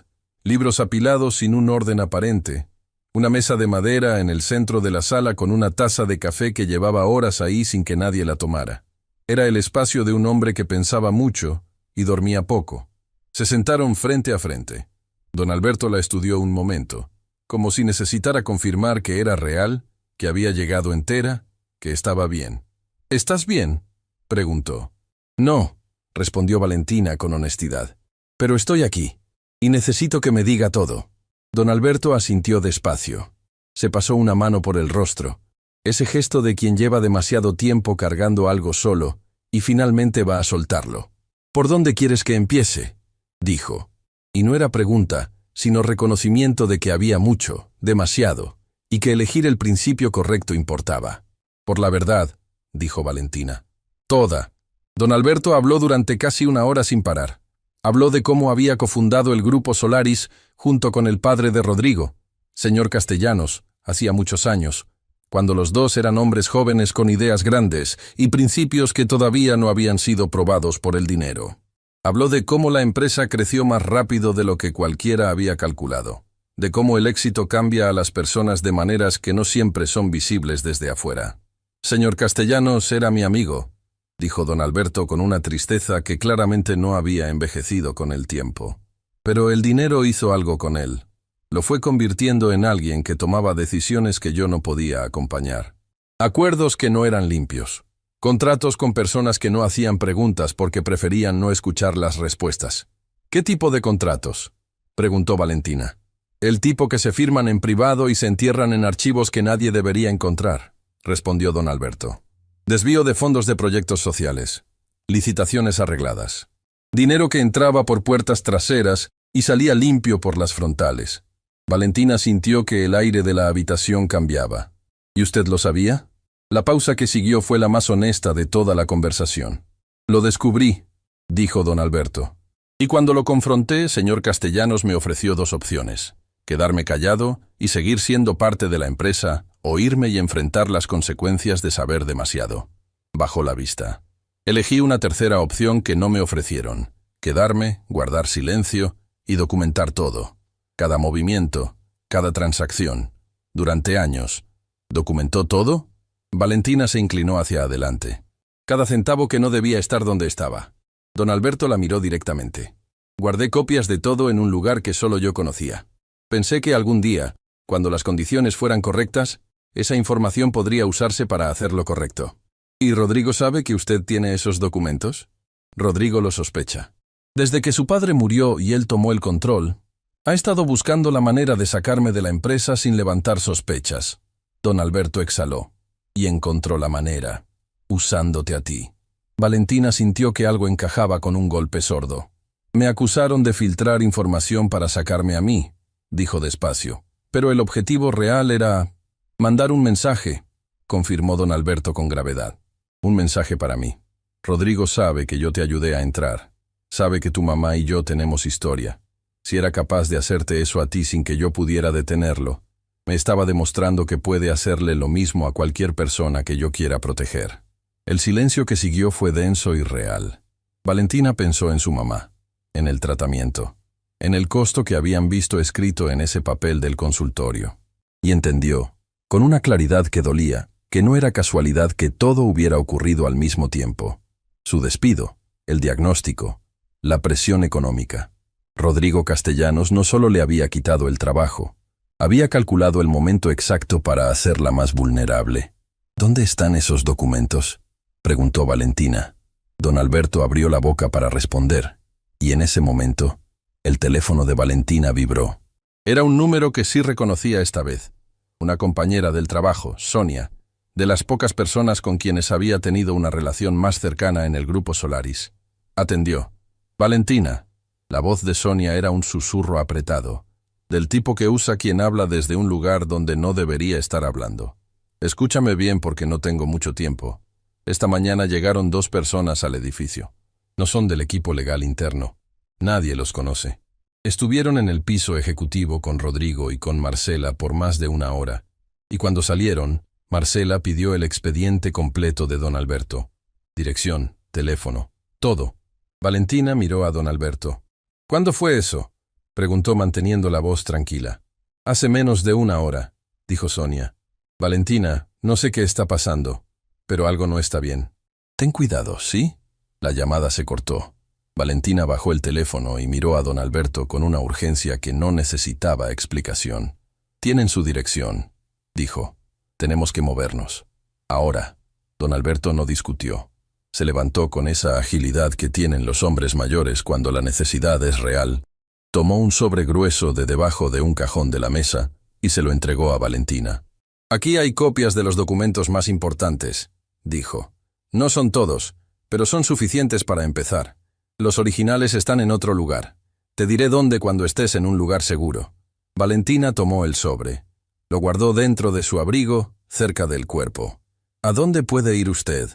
libros apilados sin un orden aparente, una mesa de madera en el centro de la sala con una taza de café que llevaba horas ahí sin que nadie la tomara. Era el espacio de un hombre que pensaba mucho y dormía poco. Se sentaron frente a frente. Don Alberto la estudió un momento, como si necesitara confirmar que era real, que había llegado entera, que estaba bien. ¿Estás bien?, preguntó. No, respondió Valentina con honestidad. Pero estoy aquí, y necesito que me diga todo. Don Alberto asintió despacio. Se pasó una mano por el rostro, ese gesto de quien lleva demasiado tiempo cargando algo solo, y finalmente va a soltarlo. ¿Por dónde quieres que empiece?, dijo. Y no era pregunta, sino reconocimiento de que había mucho, demasiado, y que elegir el principio correcto importaba. Por la verdad, dijo Valentina. Toda. Don Alberto habló durante casi una hora sin parar. Habló de cómo había cofundado el Grupo Solaris junto con el padre de Rodrigo, señor Castellanos, hacía muchos años, cuando los dos eran hombres jóvenes con ideas grandes y principios que todavía no habían sido probados por el dinero. Habló de cómo la empresa creció más rápido de lo que cualquiera había calculado, de cómo el éxito cambia a las personas de maneras que no siempre son visibles desde afuera. Señor Castellanos era mi amigo, dijo don Alberto con una tristeza que claramente no había envejecido con el tiempo. Pero el dinero hizo algo con él. Lo fue convirtiendo en alguien que tomaba decisiones que yo no podía acompañar. Acuerdos que no eran limpios. Contratos con personas que no hacían preguntas porque preferían no escuchar las respuestas. ¿Qué tipo de contratos?, preguntó Valentina. El tipo que se firman en privado y se entierran en archivos que nadie debería encontrar, respondió don Alberto. Desvío de fondos de proyectos sociales. Licitaciones arregladas. Dinero que entraba por puertas traseras y salía limpio por las frontales. Valentina sintió que el aire de la habitación cambiaba. ¿Y usted lo sabía? La pausa que siguió fue la más honesta de toda la conversación. Lo descubrí, dijo don Alberto. Y cuando lo confronté, señor Castellanos me ofreció dos opciones: quedarme callado y seguir siendo parte de la empresa, o irme y enfrentar las consecuencias de saber demasiado. Bajó la vista. Elegí una tercera opción que no me ofrecieron: quedarme, guardar silencio y documentar todo. Cada movimiento, cada transacción. Durante años. ¿Documentó todo? Valentina se inclinó hacia adelante. Cada centavo que no debía estar donde estaba. Don Alberto la miró directamente. Guardé copias de todo en un lugar que solo yo conocía. Pensé que algún día, cuando las condiciones fueran correctas, esa información podría usarse para hacer lo correcto. ¿Y Rodrigo sabe que usted tiene esos documentos? Rodrigo lo sospecha. Desde que su padre murió y él tomó el control, ha estado buscando la manera de sacarme de la empresa sin levantar sospechas. Don Alberto exhaló. Y encontró la manera, usándote a ti. Valentina sintió que algo encajaba con un golpe sordo. Me acusaron de filtrar información para sacarme a mí, dijo despacio. Pero el objetivo real era mandar un mensaje, confirmó don Alberto con gravedad. Un mensaje para mí. Rodrigo sabe que yo te ayudé a entrar. Sabe que tu mamá y yo tenemos historia. Si era capaz de hacerte eso a ti sin que yo pudiera detenerlo, me estaba demostrando que puede hacerle lo mismo a cualquier persona que yo quiera proteger. El silencio que siguió fue denso y real. Valentina pensó en su mamá, en el tratamiento, en el costo que habían visto escrito en ese papel del consultorio. Y entendió, con una claridad que dolía, que no era casualidad que todo hubiera ocurrido al mismo tiempo. Su despido, el diagnóstico, la presión económica. Rodrigo Castellanos no solo le había quitado el trabajo, había calculado el momento exacto para hacerla más vulnerable. ¿Dónde están esos documentos?, preguntó Valentina. Don Alberto abrió la boca para responder, y en ese momento, el teléfono de Valentina vibró. Era un número que sí reconocía esta vez. Una compañera del trabajo, Sonia, de las pocas personas con quienes había tenido una relación más cercana en el Grupo Solaris. Atendió. Valentina. La voz de Sonia era un susurro apretado, del tipo que usa quien habla desde un lugar donde no debería estar hablando. Escúchame bien porque no tengo mucho tiempo. Esta mañana llegaron 2 personas al edificio. No son del equipo legal interno. Nadie los conoce. Estuvieron en el piso ejecutivo con Rodrigo y con Marcela por más de 1 hora, y cuando salieron, Marcela pidió el expediente completo de don Alberto. Dirección, teléfono, todo. Valentina miró a don Alberto. ¿Cuándo fue eso?, preguntó manteniendo la voz tranquila. Hace menos de una hora, dijo Sonia. Valentina, no sé qué está pasando, pero algo no está bien. Ten cuidado, ¿sí? La llamada se cortó. Valentina bajó el teléfono y miró a don Alberto con una urgencia que no necesitaba explicación. Tienen su dirección, dijo. Tenemos que movernos. Ahora. Don Alberto no discutió. Se levantó con esa agilidad que tienen los hombres mayores cuando la necesidad es real. Tomó un sobre grueso de debajo de un cajón de la mesa y se lo entregó a Valentina. Aquí hay copias de los documentos más importantes, dijo. No son todos, pero son suficientes para empezar. Los originales están en otro lugar. Te diré dónde cuando estés en un lugar seguro. Valentina tomó el sobre. Lo guardó dentro de su abrigo, cerca del cuerpo. ¿A dónde puede ir usted?,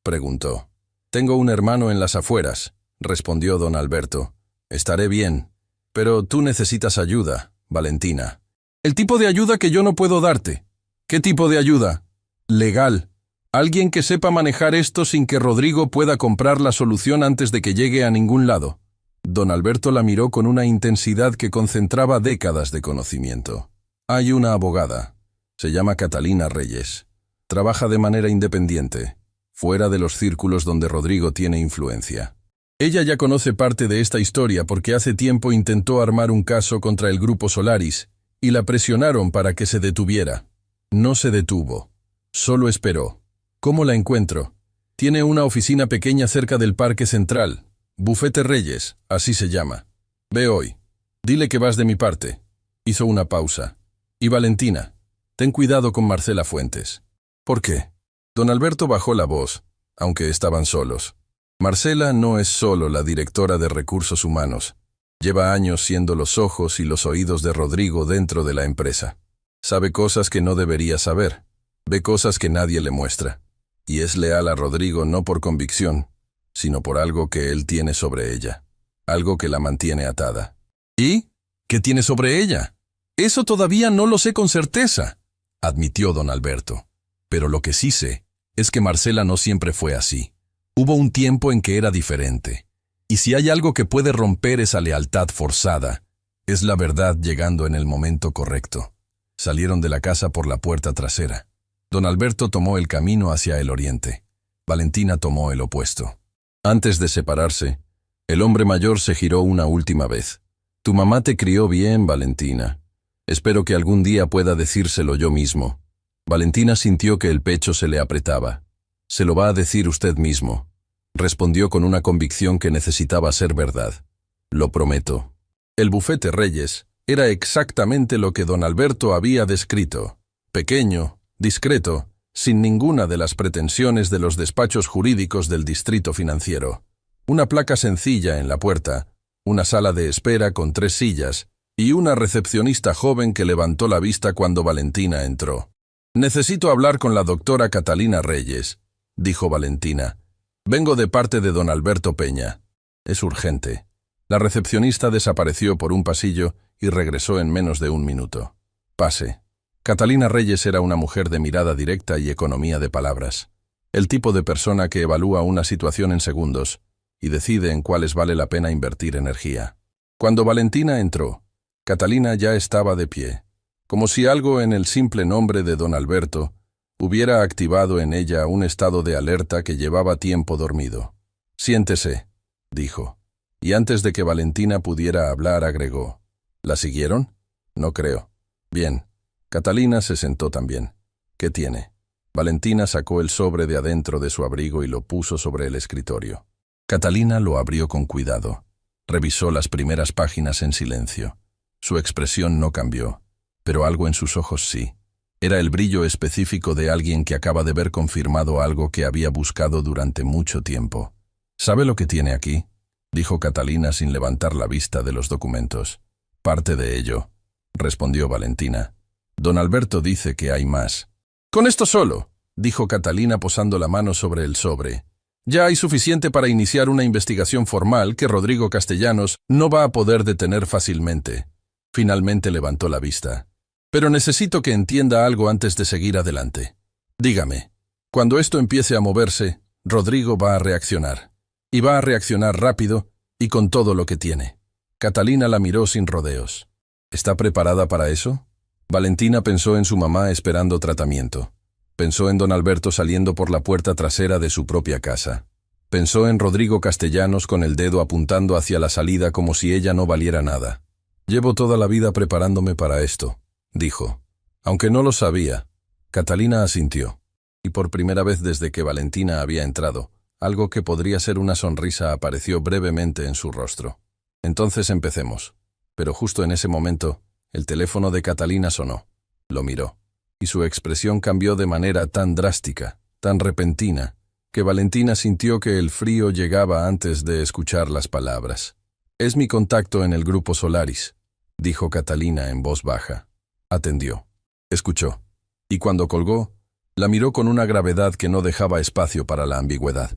preguntó. Tengo un hermano en las afueras, respondió don Alberto. Estaré bien, pero tú necesitas ayuda, Valentina. El tipo de ayuda que yo no puedo darte. ¿Qué tipo de ayuda? Legal. Alguien que sepa manejar esto sin que Rodrigo pueda comprar la solución antes de que llegue a ningún lado. Don Alberto la miró con una intensidad que concentraba décadas de conocimiento. Hay una abogada. Se llama Catalina Reyes. Trabaja de manera independiente, fuera de los círculos donde Rodrigo tiene influencia. Ella ya conoce parte de esta historia porque hace tiempo intentó armar un caso contra el Grupo Solaris y la presionaron para que se detuviera. No se detuvo. Solo esperó. ¿Cómo la encuentro? Tiene una oficina pequeña cerca del Parque Central. Bufete Reyes, así se llama. Ve hoy. Dile que vas de mi parte. Hizo una pausa. Y Valentina, ten cuidado con Marcela Fuentes. ¿Por qué? Don Alberto bajó la voz, aunque estaban solos. Marcela no es solo la directora de Recursos Humanos. Lleva años siendo los ojos y los oídos de Rodrigo dentro de la empresa. Sabe cosas que no debería saber. Ve cosas que nadie le muestra. Y es leal a Rodrigo no por convicción, sino por algo que él tiene sobre ella. Algo que la mantiene atada. ¿Y? ¿Qué tiene sobre ella? Eso todavía no lo sé con certeza, admitió don Alberto. Pero lo que sí sé es que Marcela no siempre fue así. Hubo un tiempo en que era diferente. Y si hay algo que puede romper esa lealtad forzada, es la verdad llegando en el momento correcto. Salieron de la casa por la puerta trasera. Don Alberto tomó el camino hacia el oriente. Valentina tomó el opuesto. Antes de separarse, el hombre mayor se giró una última vez. Tu mamá te crió bien, Valentina. Espero que algún día pueda decírselo yo mismo. Valentina sintió que el pecho se le apretaba. Se lo va a decir usted mismo, respondió con una convicción que necesitaba ser verdad. Lo prometo. El bufete Reyes era exactamente lo que don Alberto había descrito. Pequeño, discreto, sin ninguna de las pretensiones de los despachos jurídicos del distrito financiero. Una placa sencilla en la puerta, una sala de espera con 3 sillas, y una recepcionista joven que levantó la vista cuando Valentina entró. Necesito hablar con la doctora Catalina Reyes, dijo Valentina. Vengo de parte de don Alberto Peña. Es urgente. La recepcionista desapareció por un pasillo y regresó en menos de 1 minuto. Pase. Catalina Reyes era una mujer de mirada directa y economía de palabras. El tipo de persona que evalúa una situación en segundos y decide en cuáles vale la pena invertir energía. Cuando Valentina entró, Catalina ya estaba de pie, como si algo en el simple nombre de don Alberto hubiera activado en ella un estado de alerta que llevaba tiempo dormido. Siéntese, dijo, y antes de que Valentina pudiera hablar agregó. ¿La siguieron? No creo. Bien. Catalina se sentó también. ¿Qué tiene? Valentina sacó el sobre de adentro de su abrigo y lo puso sobre el escritorio. Catalina lo abrió con cuidado. Revisó las primeras páginas en silencio. Su expresión no cambió, pero algo en sus ojos sí. Era el brillo específico de alguien que acaba de ver confirmado algo que había buscado durante mucho tiempo. ¿Sabe lo que tiene aquí?, dijo Catalina sin levantar la vista de los documentos. Parte de ello, respondió Valentina. Don Alberto dice que hay más. Con esto solo, dijo Catalina posando la mano sobre el sobre. Ya hay suficiente para iniciar una investigación formal que Rodrigo Castellanos no va a poder detener fácilmente. Finalmente levantó la vista. Pero necesito que entienda algo antes de seguir adelante. Dígame, cuando esto empiece a moverse, Rodrigo va a reaccionar. Y va a reaccionar rápido y con todo lo que tiene. Catalina la miró sin rodeos. ¿Está preparada para eso? Valentina pensó en su mamá esperando tratamiento. Pensó en don Alberto saliendo por la puerta trasera de su propia casa. Pensó en Rodrigo Castellanos con el dedo apuntando hacia la salida como si ella no valiera nada. Llevo toda la vida preparándome para esto, dijo. Aunque no lo sabía, Catalina asintió. Y por primera vez desde que Valentina había entrado, algo que podría ser una sonrisa apareció brevemente en su rostro. Entonces empecemos. Pero justo en ese momento, el teléfono de Catalina sonó. Lo miró. Y su expresión cambió de manera tan drástica, tan repentina, que Valentina sintió que el frío llegaba antes de escuchar las palabras. «Es mi contacto en el grupo Solaris», dijo Catalina en voz baja. Atendió. Escuchó. Y cuando colgó, la miró con una gravedad que no dejaba espacio para la ambigüedad.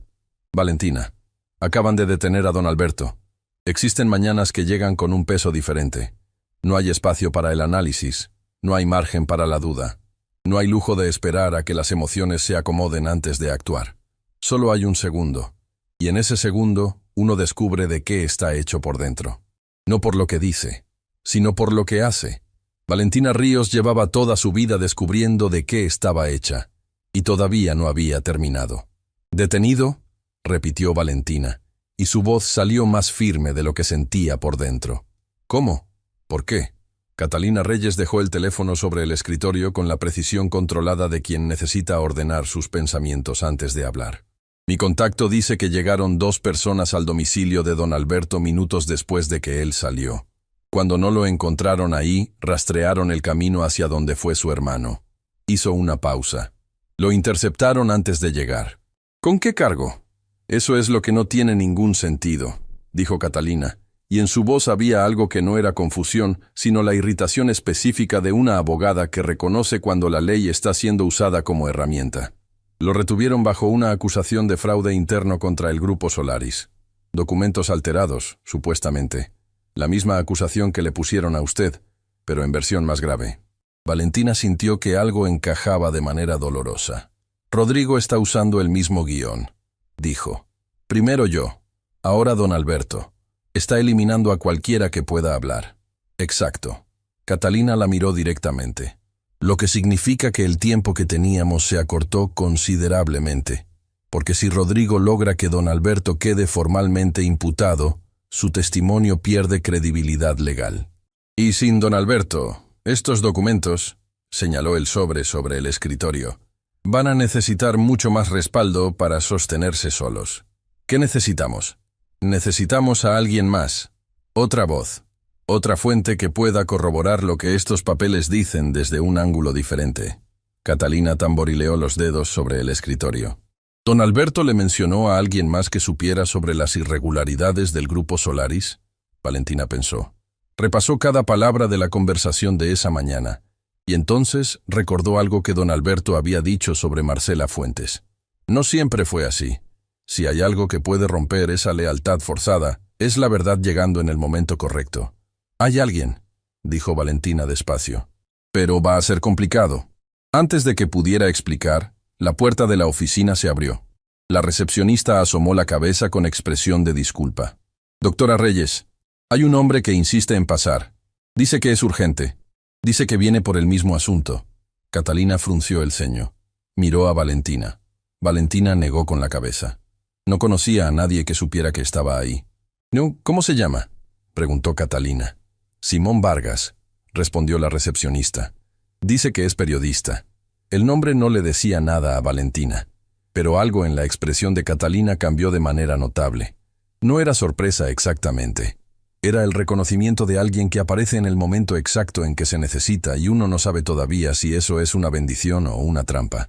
«Valentina, acaban de detener a don Alberto. Existen mañanas que llegan con un peso diferente. No hay espacio para el análisis, no hay margen para la duda. No hay lujo de esperar a que las emociones se acomoden antes de actuar. Solo hay un segundo, y en ese segundo uno descubre de qué está hecho por dentro. No por lo que dice, sino por lo que hace. Valentina Ríos llevaba toda su vida descubriendo de qué estaba hecha, y todavía no había terminado. «¿Detenido?», repitió Valentina, y su voz salió más firme de lo que sentía por dentro. «¿Cómo? ¿Por qué?». Catalina Reyes dejó el teléfono sobre el escritorio con la precisión controlada de quien necesita ordenar sus pensamientos antes de hablar. «Mi contacto dice que llegaron 2 personas al domicilio de don Alberto minutos después de que él salió. Cuando no lo encontraron ahí, rastrearon el camino hacia donde fue su hermano. Hizo una pausa. Lo interceptaron antes de llegar. ¿Con qué cargo?». «Eso es lo que no tiene ningún sentido», dijo Catalina, y en su voz había algo que no era confusión, sino la irritación específica de una abogada que reconoce cuando la ley está siendo usada como herramienta. Lo retuvieron bajo una acusación de fraude interno contra el grupo Solaris. Documentos alterados, supuestamente. La misma acusación que le pusieron a usted, pero en versión más grave. Valentina sintió que algo encajaba de manera dolorosa. «Rodrigo está usando el mismo guión», dijo. «Primero yo, ahora don Alberto. Está eliminando a cualquiera que pueda hablar». «Exacto». Catalina la miró directamente. «Lo que significa que el tiempo que teníamos se acortó considerablemente. Porque si Rodrigo logra que don Alberto quede formalmente imputado, su testimonio pierde credibilidad legal. Y sin don Alberto, estos documentos», señaló el sobre el escritorio, «van a necesitar mucho más respaldo para sostenerse solos. ¿Qué necesitamos? Necesitamos a alguien más, otra voz, otra fuente que pueda corroborar lo que estos papeles dicen desde un ángulo diferente». Catalina tamborileó los dedos sobre el escritorio. «¿Don Alberto le mencionó a alguien más que supiera sobre las irregularidades del grupo Solaris?». Valentina pensó. Repasó cada palabra de la conversación de esa mañana, y entonces recordó algo que don Alberto había dicho sobre Marcela Fuentes. No siempre fue así. Si hay algo que puede romper esa lealtad forzada, es la verdad llegando en el momento correcto. «Hay alguien», dijo Valentina despacio. «Pero va a ser complicado». Antes de que pudiera explicar, la puerta de la oficina se abrió. La recepcionista asomó la cabeza con expresión de disculpa. «Doctora Reyes, hay un hombre que insiste en pasar. Dice que es urgente. Dice que viene por el mismo asunto». Catalina frunció el ceño. Miró a Valentina. Valentina negó con la cabeza. No conocía a nadie que supiera que estaba ahí. «No, ¿cómo se llama?», preguntó Catalina. «Simón Vargas», respondió la recepcionista. «Dice que es periodista». El nombre no le decía nada a Valentina, pero algo en la expresión de Catalina cambió de manera notable. No era sorpresa exactamente. Era el reconocimiento de alguien que aparece en el momento exacto en que se necesita y uno no sabe todavía si eso es una bendición o una trampa.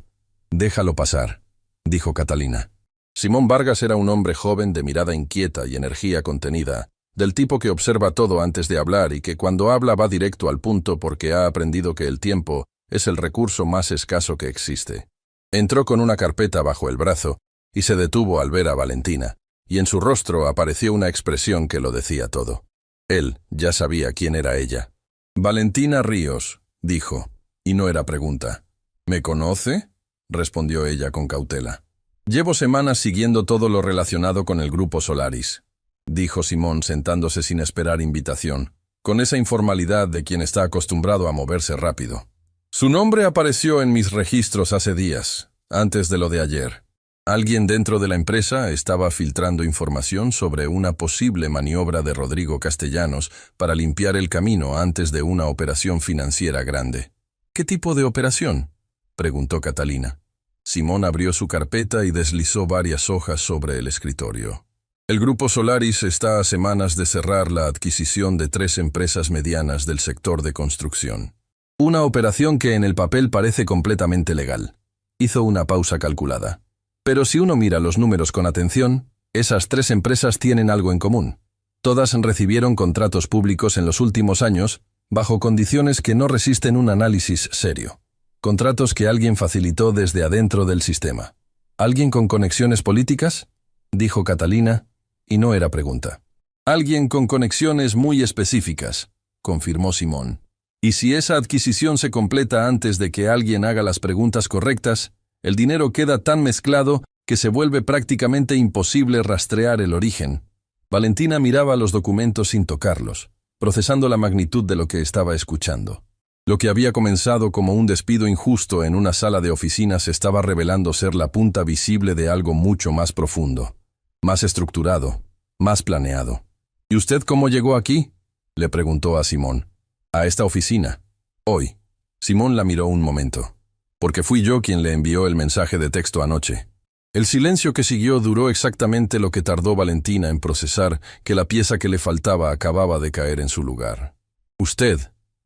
«Déjalo pasar», dijo Catalina. Simón Vargas era un hombre joven de mirada inquieta y energía contenida, del tipo que observa todo antes de hablar y que cuando habla va directo al punto porque ha aprendido que el tiempo es el recurso más escaso que existe. Entró con una carpeta bajo el brazo y se detuvo al ver a Valentina, y en su rostro apareció una expresión que lo decía todo. Él ya sabía quién era ella. «Valentina Ríos», dijo, y no era pregunta. «¿Me conoce?», respondió ella con cautela. Llevo semanas siguiendo todo lo relacionado con el Grupo Solaris, dijo Simón sentándose sin esperar invitación, con esa informalidad de quien está acostumbrado a moverse rápido. Su nombre apareció en mis registros hace días, antes de lo de ayer. Alguien dentro de la empresa estaba filtrando información sobre una posible maniobra de Rodrigo Castellanos para limpiar el camino antes de una operación financiera grande. ¿Qué tipo de operación?, preguntó Catalina. Simón abrió su carpeta y deslizó varias hojas sobre el escritorio. El Grupo Solaris está a semanas de cerrar la adquisición de 3 empresas medianas del sector de construcción. Una operación que en el papel parece completamente legal. Hizo una pausa calculada. Pero si uno mira los números con atención, esas 3 empresas tienen algo en común. Todas recibieron contratos públicos en los últimos años, bajo condiciones que no resisten un análisis serio. Contratos que alguien facilitó desde adentro del sistema. ¿Alguien con conexiones políticas?, dijo Catalina, y no era pregunta. Alguien con conexiones muy específicas, confirmó Simón. Y si esa adquisición se completa antes de que alguien haga las preguntas correctas, el dinero queda tan mezclado que se vuelve prácticamente imposible rastrear el origen. Valentina miraba los documentos sin tocarlos, procesando la magnitud de lo que estaba escuchando. Lo que había comenzado como un despido injusto en una sala de oficinas estaba revelando ser la punta visible de algo mucho más profundo, más estructurado, más planeado. ¿Y usted cómo llegó aquí?, le preguntó a Simón. A esta oficina. Hoy. Simón la miró un momento. Porque fui yo quien le envió el mensaje de texto anoche. El silencio que siguió duró exactamente lo que tardó Valentina en procesar que la pieza que le faltaba acababa de caer en su lugar. Usted,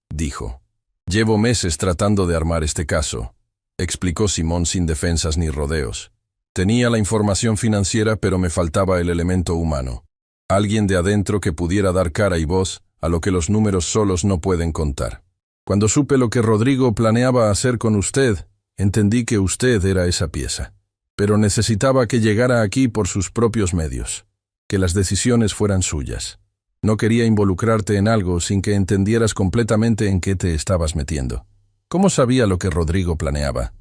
dijo. Llevo meses tratando de armar este caso, explicó Simón sin defensas ni rodeos. Tenía la información financiera, pero me faltaba el elemento humano. Alguien de adentro que pudiera dar cara y voz a lo que los números solos no pueden contar. Cuando supe lo que Rodrigo planeaba hacer con usted, entendí que usted era esa pieza. Pero necesitaba que llegara aquí por sus propios medios, que las decisiones fueran suyas. No quería involucrarte en algo sin que entendieras completamente en qué te estabas metiendo. ¿Cómo sabía lo que Rodrigo planeaba?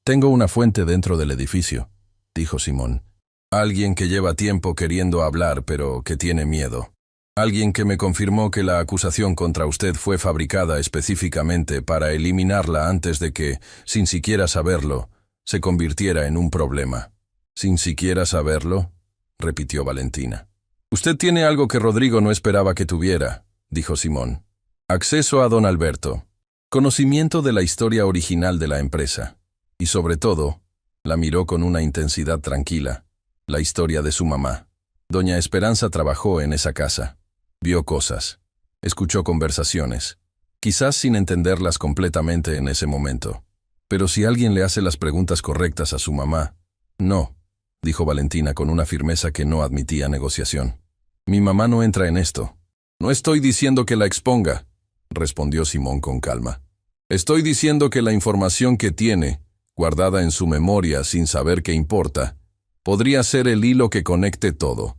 Tengo una fuente dentro del edificio, dijo Simón. Alguien que lleva tiempo queriendo hablar, pero que tiene miedo. Alguien que me confirmó que la acusación contra usted fue fabricada específicamente para eliminarla antes de que, sin siquiera saberlo, se convirtiera en un problema. ¿Sin siquiera saberlo?, repitió Valentina. Usted tiene algo que Rodrigo no esperaba que tuviera, dijo Simón. Acceso a don Alberto. Conocimiento de la historia original de la empresa. Y sobre todo, la miró con una intensidad tranquila, la historia de su mamá. Doña Esperanza trabajó en esa casa. Vio cosas, escuchó conversaciones, quizás sin entenderlas completamente en ese momento. Pero si alguien le hace las preguntas correctas a su mamá, no, dijo Valentina con una firmeza que no admitía negociación. Mi mamá no entra en esto. No estoy diciendo que la exponga, respondió Simón con calma. Estoy diciendo que la información que tiene, guardada en su memoria sin saber qué importa, podría ser el hilo que conecte todo.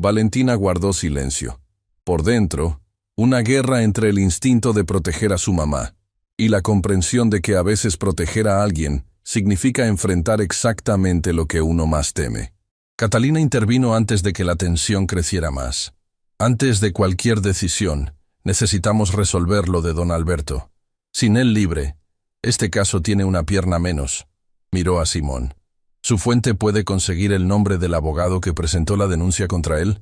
Valentina guardó silencio. Por dentro, una guerra entre el instinto de proteger a su mamá y la comprensión de que a veces proteger a alguien significa enfrentar exactamente lo que uno más teme. Catalina intervino antes de que la tensión creciera más. Antes de cualquier decisión, necesitamos resolver lo de don Alberto. Sin él libre, este caso tiene una pierna menos. Miró a Simón. ¿Su fuente puede conseguir el nombre del abogado que presentó la denuncia contra él?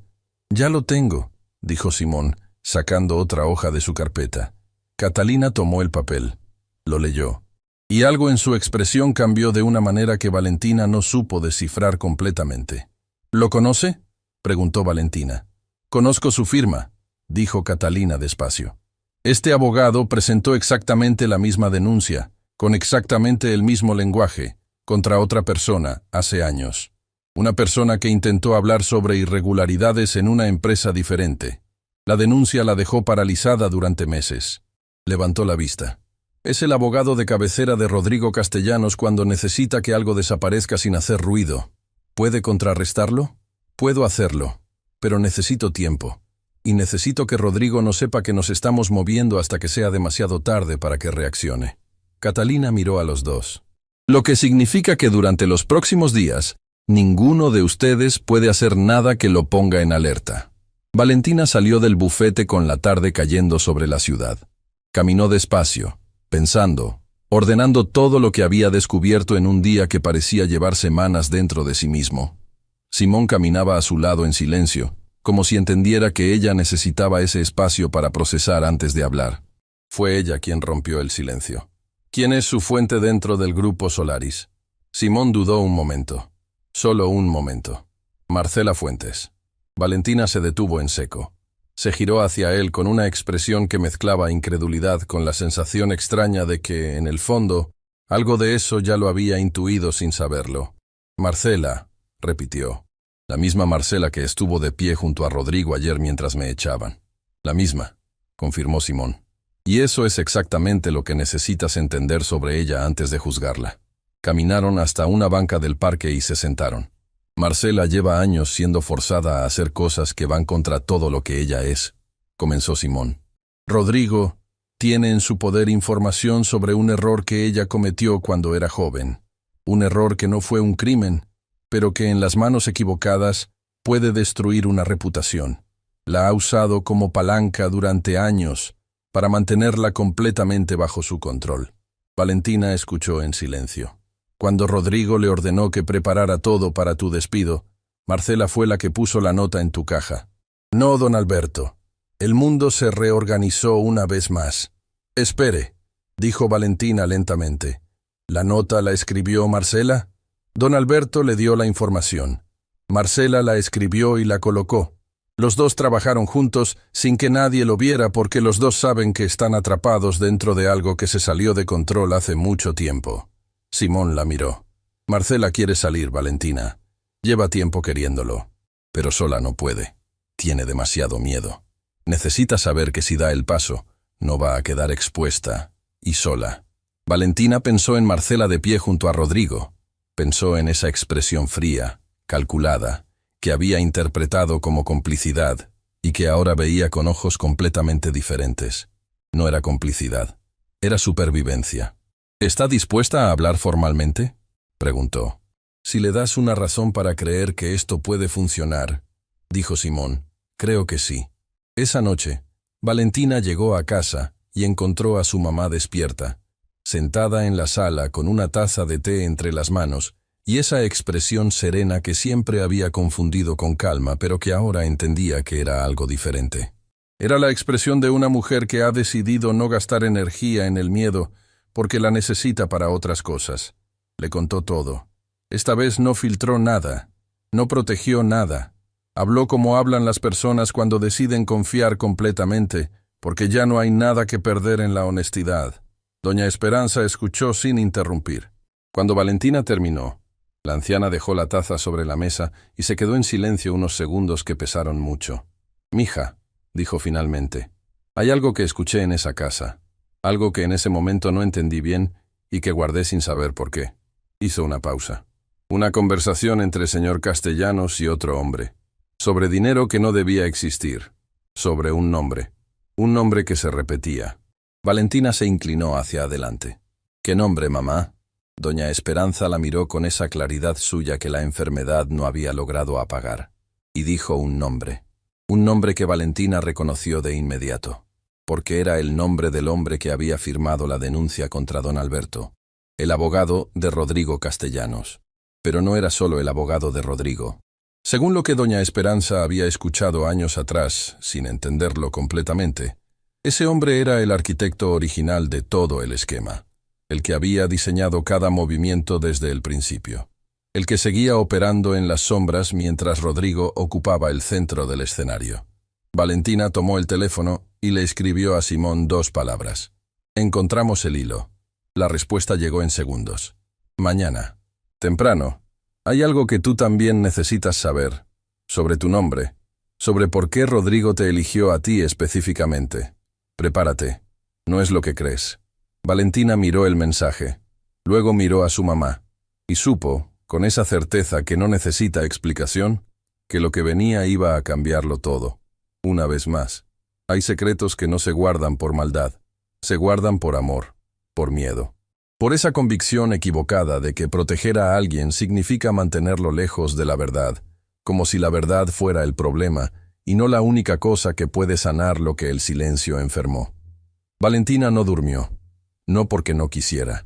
Ya lo tengo, dijo Simón, sacando otra hoja de su carpeta. Catalina tomó el papel. Lo leyó. Y algo en su expresión cambió de una manera que Valentina no supo descifrar completamente. ¿Lo conoce?, preguntó Valentina. Conozco su firma, dijo Catalina despacio. Este abogado presentó exactamente la misma denuncia, con exactamente el mismo lenguaje, contra otra persona, hace años. Una persona que intentó hablar sobre irregularidades en una empresa diferente. La denuncia la dejó paralizada durante meses. Levantó la vista. Es el abogado de cabecera de Rodrigo Castellanos cuando necesita que algo desaparezca sin hacer ruido. ¿Puede contrarrestarlo? Puedo hacerlo, pero necesito tiempo. Y necesito que Rodrigo no sepa que nos estamos moviendo hasta que sea demasiado tarde para que reaccione. Catalina miró a los dos. Lo que significa que durante los próximos días, ninguno de ustedes puede hacer nada que lo ponga en alerta. Valentina salió del bufete con la tarde cayendo sobre la ciudad. Caminó despacio, pensando, ordenando todo lo que había descubierto en un día que parecía llevar semanas dentro de sí mismo. Simón caminaba a su lado en silencio, como si entendiera que ella necesitaba ese espacio para procesar antes de hablar. Fue ella quien rompió el silencio. ¿Quién es su fuente dentro del grupo Solaris? Simón dudó un momento. Solo un momento. Marcela Fuentes. Valentina se detuvo en seco. Se giró hacia él con una expresión que mezclaba incredulidad con la sensación extraña de que, en el fondo, algo de eso ya lo había intuido sin saberlo. Marcela, repitió. La misma Marcela que estuvo de pie junto a Rodrigo ayer mientras me echaban. La misma, confirmó Simón. Y eso es exactamente lo que necesitas entender sobre ella antes de juzgarla. Caminaron hasta una banca del parque y se sentaron. Marcela lleva años siendo forzada a hacer cosas que van contra todo lo que ella es, comenzó Simón. Rodrigo tiene en su poder información sobre un error que ella cometió cuando era joven. Un error que no fue un crimen, pero que en las manos equivocadas puede destruir una reputación. La ha usado como palanca durante años para mantenerla completamente bajo su control. Valentina escuchó en silencio. Cuando Rodrigo le ordenó que preparara todo para tu despido, Marcela fue la que puso la nota en tu caja. No, don Alberto. El mundo se reorganizó una vez más. Espere, dijo Valentina lentamente. ¿La nota la escribió Marcela? Don Alberto le dio la información. Marcela la escribió y la colocó. Los dos trabajaron juntos sin que nadie lo viera porque los dos saben que están atrapados dentro de algo que se salió de control hace mucho tiempo. Simón la miró. Marcela quiere salir, Valentina. Lleva tiempo queriéndolo. Pero sola no puede. Tiene demasiado miedo. Necesita saber que si da el paso, no va a quedar expuesta y sola. Valentina pensó en Marcela de pie junto a Rodrigo. Pensó en esa expresión fría, calculada, que había interpretado como complicidad y que ahora veía con ojos completamente diferentes. No era complicidad, era supervivencia. ¿Está dispuesta a hablar formalmente?, preguntó. Si le das una razón para creer que esto puede funcionar, dijo Simón, creo que sí. Esa noche, Valentina llegó a casa y encontró a su mamá despierta, sentada en la sala con una taza de té entre las manos, y esa expresión serena que siempre había confundido con calma, pero que ahora entendía que era algo diferente. Era la expresión de una mujer que ha decidido no gastar energía en el miedo porque la necesita para otras cosas. Le contó todo. Esta vez no filtró nada, no protegió nada. Habló como hablan las personas cuando deciden confiar completamente, porque ya no hay nada que perder en la honestidad. Doña Esperanza escuchó sin interrumpir. Cuando Valentina terminó, la anciana dejó la taza sobre la mesa y se quedó en silencio unos segundos que pesaron mucho. «Mija», dijo finalmente, «hay algo que escuché en esa casa, algo que en ese momento no entendí bien y que guardé sin saber por qué». Hizo una pausa. Una conversación entre el señor Castellanos y otro hombre, sobre dinero que no debía existir, sobre un nombre que se repetía. Valentina se inclinó hacia adelante. «¿Qué nombre, mamá?». Doña Esperanza la miró con esa claridad suya que la enfermedad no había logrado apagar, y dijo un nombre que Valentina reconoció de inmediato, porque era el nombre del hombre que había firmado la denuncia contra don Alberto, el abogado de Rodrigo Castellanos. Pero no era solo el abogado de Rodrigo. Según lo que doña Esperanza había escuchado años atrás, sin entenderlo completamente, ese hombre era el arquitecto original de todo el esquema, el que había diseñado cada movimiento desde el principio, el que seguía operando en las sombras mientras Rodrigo ocupaba el centro del escenario. Valentina tomó el teléfono y le escribió a Simón 2 palabras. «Encontramos el hilo». La respuesta llegó en segundos. «Mañana. Temprano. Hay algo que tú también necesitas saber, sobre tu nombre, sobre por qué Rodrigo te eligió a ti específicamente. Prepárate. No es lo que crees». Valentina miró el mensaje, luego miró a su mamá, y supo, con esa certeza que no necesita explicación, que lo que venía iba a cambiarlo todo. Una vez más, hay secretos que no se guardan por maldad, se guardan por amor, por miedo. Por esa convicción equivocada de que proteger a alguien significa mantenerlo lejos de la verdad, como si la verdad fuera el problema y no la única cosa que puede sanar lo que el silencio enfermó. Valentina no durmió, no porque no quisiera,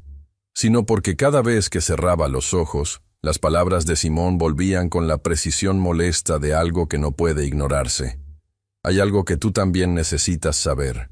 sino porque cada vez que cerraba los ojos, las palabras de Simón volvían con la precisión molesta de algo que no puede ignorarse. Hay algo que tú también necesitas saber.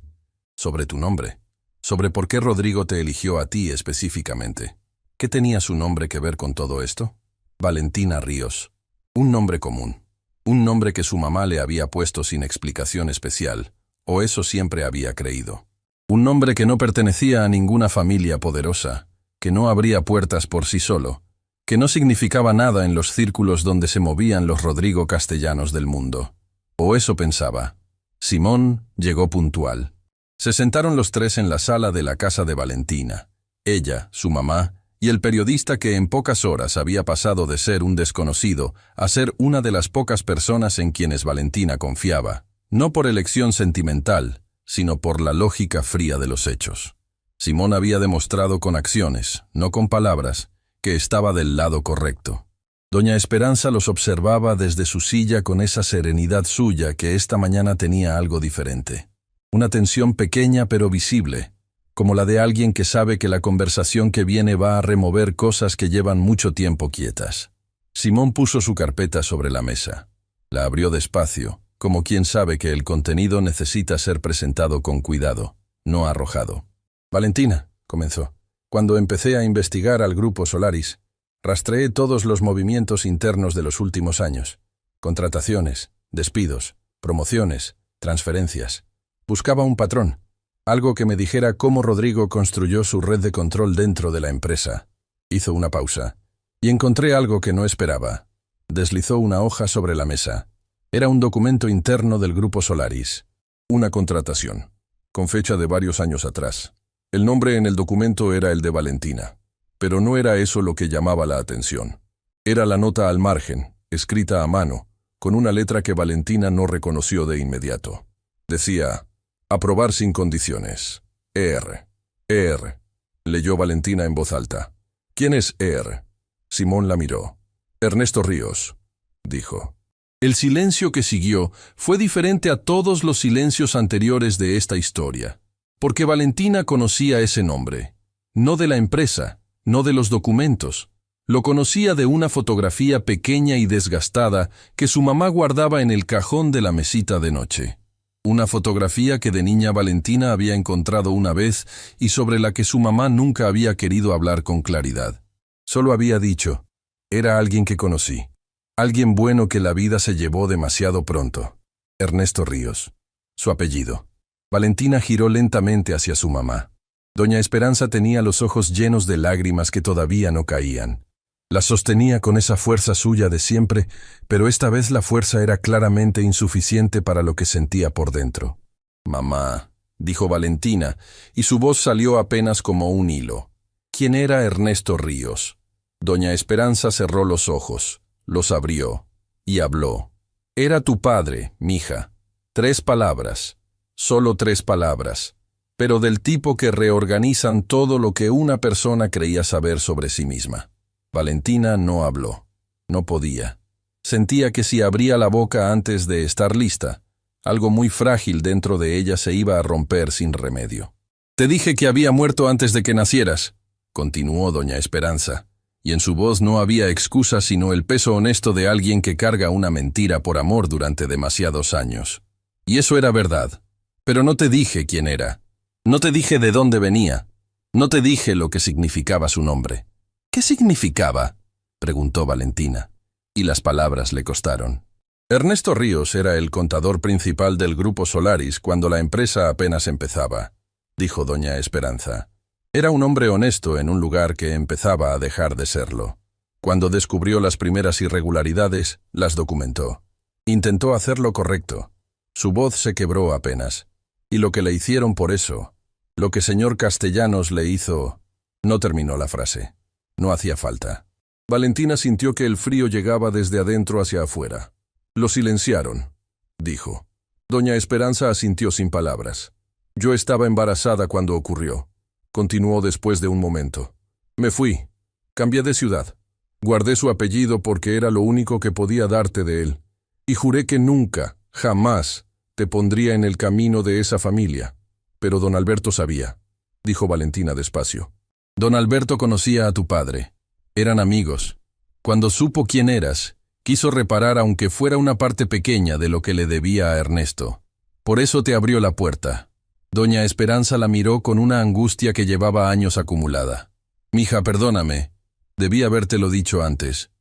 Sobre tu nombre. Sobre por qué Rodrigo te eligió a ti específicamente. ¿Qué tenía su nombre que ver con todo esto? Valentina Ríos. Un nombre común. Un nombre que su mamá le había puesto sin explicación especial, o eso siempre había creído. Un nombre que no pertenecía a ninguna familia poderosa, que no abría puertas por sí solo, que no significaba nada en los círculos donde se movían los Rodrigo Castellanos del mundo. O eso pensaba. Simón llegó puntual. Se sentaron los tres en la sala de la casa de Valentina. Ella, su mamá, y el periodista que en pocas horas había pasado de ser un desconocido a ser una de las pocas personas en quienes Valentina confiaba, no por elección sentimental, sino por la lógica fría de los hechos. Simón había demostrado con acciones, no con palabras, que estaba del lado correcto. Doña Esperanza los observaba desde su silla con esa serenidad suya que esta mañana tenía algo diferente. Una tensión pequeña pero visible, como la de alguien que sabe que la conversación que viene va a remover cosas que llevan mucho tiempo quietas. Simón puso su carpeta sobre la mesa. La abrió despacio, como quien sabe que el contenido necesita ser presentado con cuidado, no arrojado. Valentina, comenzó, cuando empecé a investigar al grupo Solaris, rastreé todos los movimientos internos de los últimos años. Contrataciones, despidos, promociones, transferencias. Buscaba un patrón, algo que me dijera cómo Rodrigo construyó su red de control dentro de la empresa. Hizo una pausa, y encontré algo que no esperaba. Deslizó una hoja sobre la mesa. Era un documento interno del grupo Solaris. Una contratación, con fecha de varios años atrás. El nombre en el documento era el de Valentina, pero no era eso lo que llamaba la atención. Era la nota al margen, escrita a mano, con una letra que Valentina no reconoció de inmediato. Decía: aprobar sin condiciones. ER. ER. Leyó Valentina en voz alta. ¿Quién es ER? Simón la miró. Ernesto Ríos, dijo. El silencio que siguió fue diferente a todos los silencios anteriores de esta historia, porque Valentina conocía ese nombre, no de la empresa, no de los documentos. Lo conocía de una fotografía pequeña y desgastada que su mamá guardaba en el cajón de la mesita de noche. Una fotografía que de niña Valentina había encontrado una vez y sobre la que su mamá nunca había querido hablar con claridad. Solo había dicho: era alguien que conocí. Alguien bueno que la vida se llevó demasiado pronto. Ernesto Ríos. Su apellido. Valentina giró lentamente hacia su mamá. Doña Esperanza tenía los ojos llenos de lágrimas que todavía no caían. La sostenía con esa fuerza suya de siempre, pero esta vez la fuerza era claramente insuficiente para lo que sentía por dentro. «Mamá», dijo Valentina, y su voz salió apenas como un hilo. ¿Quién era Ernesto Ríos? Doña Esperanza cerró los ojos, los abrió, y habló. «Era tu padre, mija. 3 palabras, solo 3 palabras, pero del tipo que reorganizan todo lo que una persona creía saber sobre sí misma». Valentina no habló. No podía. Sentía que si abría la boca antes de estar lista, algo muy frágil dentro de ella se iba a romper sin remedio. «Te dije que había muerto antes de que nacieras», continuó doña Esperanza, y en su voz no había excusa sino el peso honesto de alguien que carga una mentira por amor durante demasiados años. Y eso era verdad. Pero no te dije quién era. No te dije de dónde venía. No te dije lo que significaba su nombre. «¿Qué significaba?», preguntó Valentina, y las palabras le costaron. Ernesto Ríos era el contador principal del grupo Solaris cuando la empresa apenas empezaba, dijo doña Esperanza. Era un hombre honesto en un lugar que empezaba a dejar de serlo. Cuando descubrió las primeras irregularidades, las documentó. Intentó hacerlo correcto. Su voz se quebró apenas. Y lo que le hicieron por eso, lo que señor Castellanos le hizo... No terminó la frase. No hacía falta. Valentina sintió que el frío llegaba desde adentro hacia afuera. «Lo silenciaron», dijo. Doña Esperanza asintió sin palabras. «Yo estaba embarazada cuando ocurrió. continuó después de un momento. Me fui. Cambié de ciudad. Guardé su apellido porque era lo único que podía darte de él. Y juré que nunca, jamás, te pondría en el camino de esa familia. Pero don Alberto sabía, dijo Valentina despacio. Don Alberto conocía a tu padre. Eran amigos. Cuando supo quién eras, quiso reparar aunque fuera una parte pequeña de lo que le debía a Ernesto. Por eso te abrió la puerta. Doña Esperanza la miró con una angustia que llevaba años acumulada. Mija, perdóname. Debí habértelo dicho antes.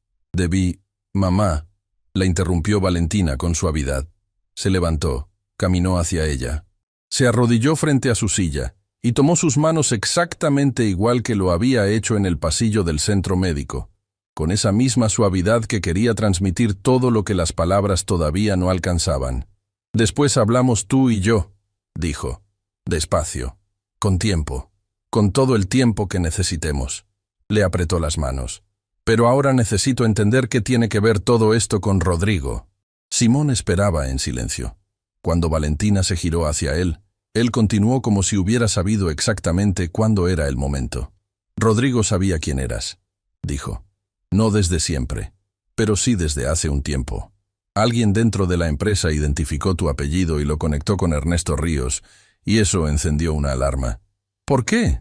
Mamá, la interrumpió Valentina con suavidad. Se levantó, caminó hacia ella. Se arrodilló frente a su silla y tomó sus manos exactamente igual que lo había hecho en el pasillo del centro médico, con esa misma suavidad que quería transmitir todo lo que las palabras todavía no alcanzaban. Después hablamos tú y yo, dijo, despacio, con tiempo, con todo el tiempo que necesitemos. Le apretó las manos. Pero ahora necesito entender qué tiene que ver todo esto con Rodrigo. Simón esperaba en silencio. Cuando Valentina se giró hacia él continuó como si hubiera sabido exactamente cuándo era el momento. Rodrigo sabía quién eras, dijo. No desde siempre, pero sí desde hace un tiempo. Alguien dentro de la empresa identificó tu apellido y lo conectó con Ernesto Ríos, y eso encendió una alarma. ¿Por qué?,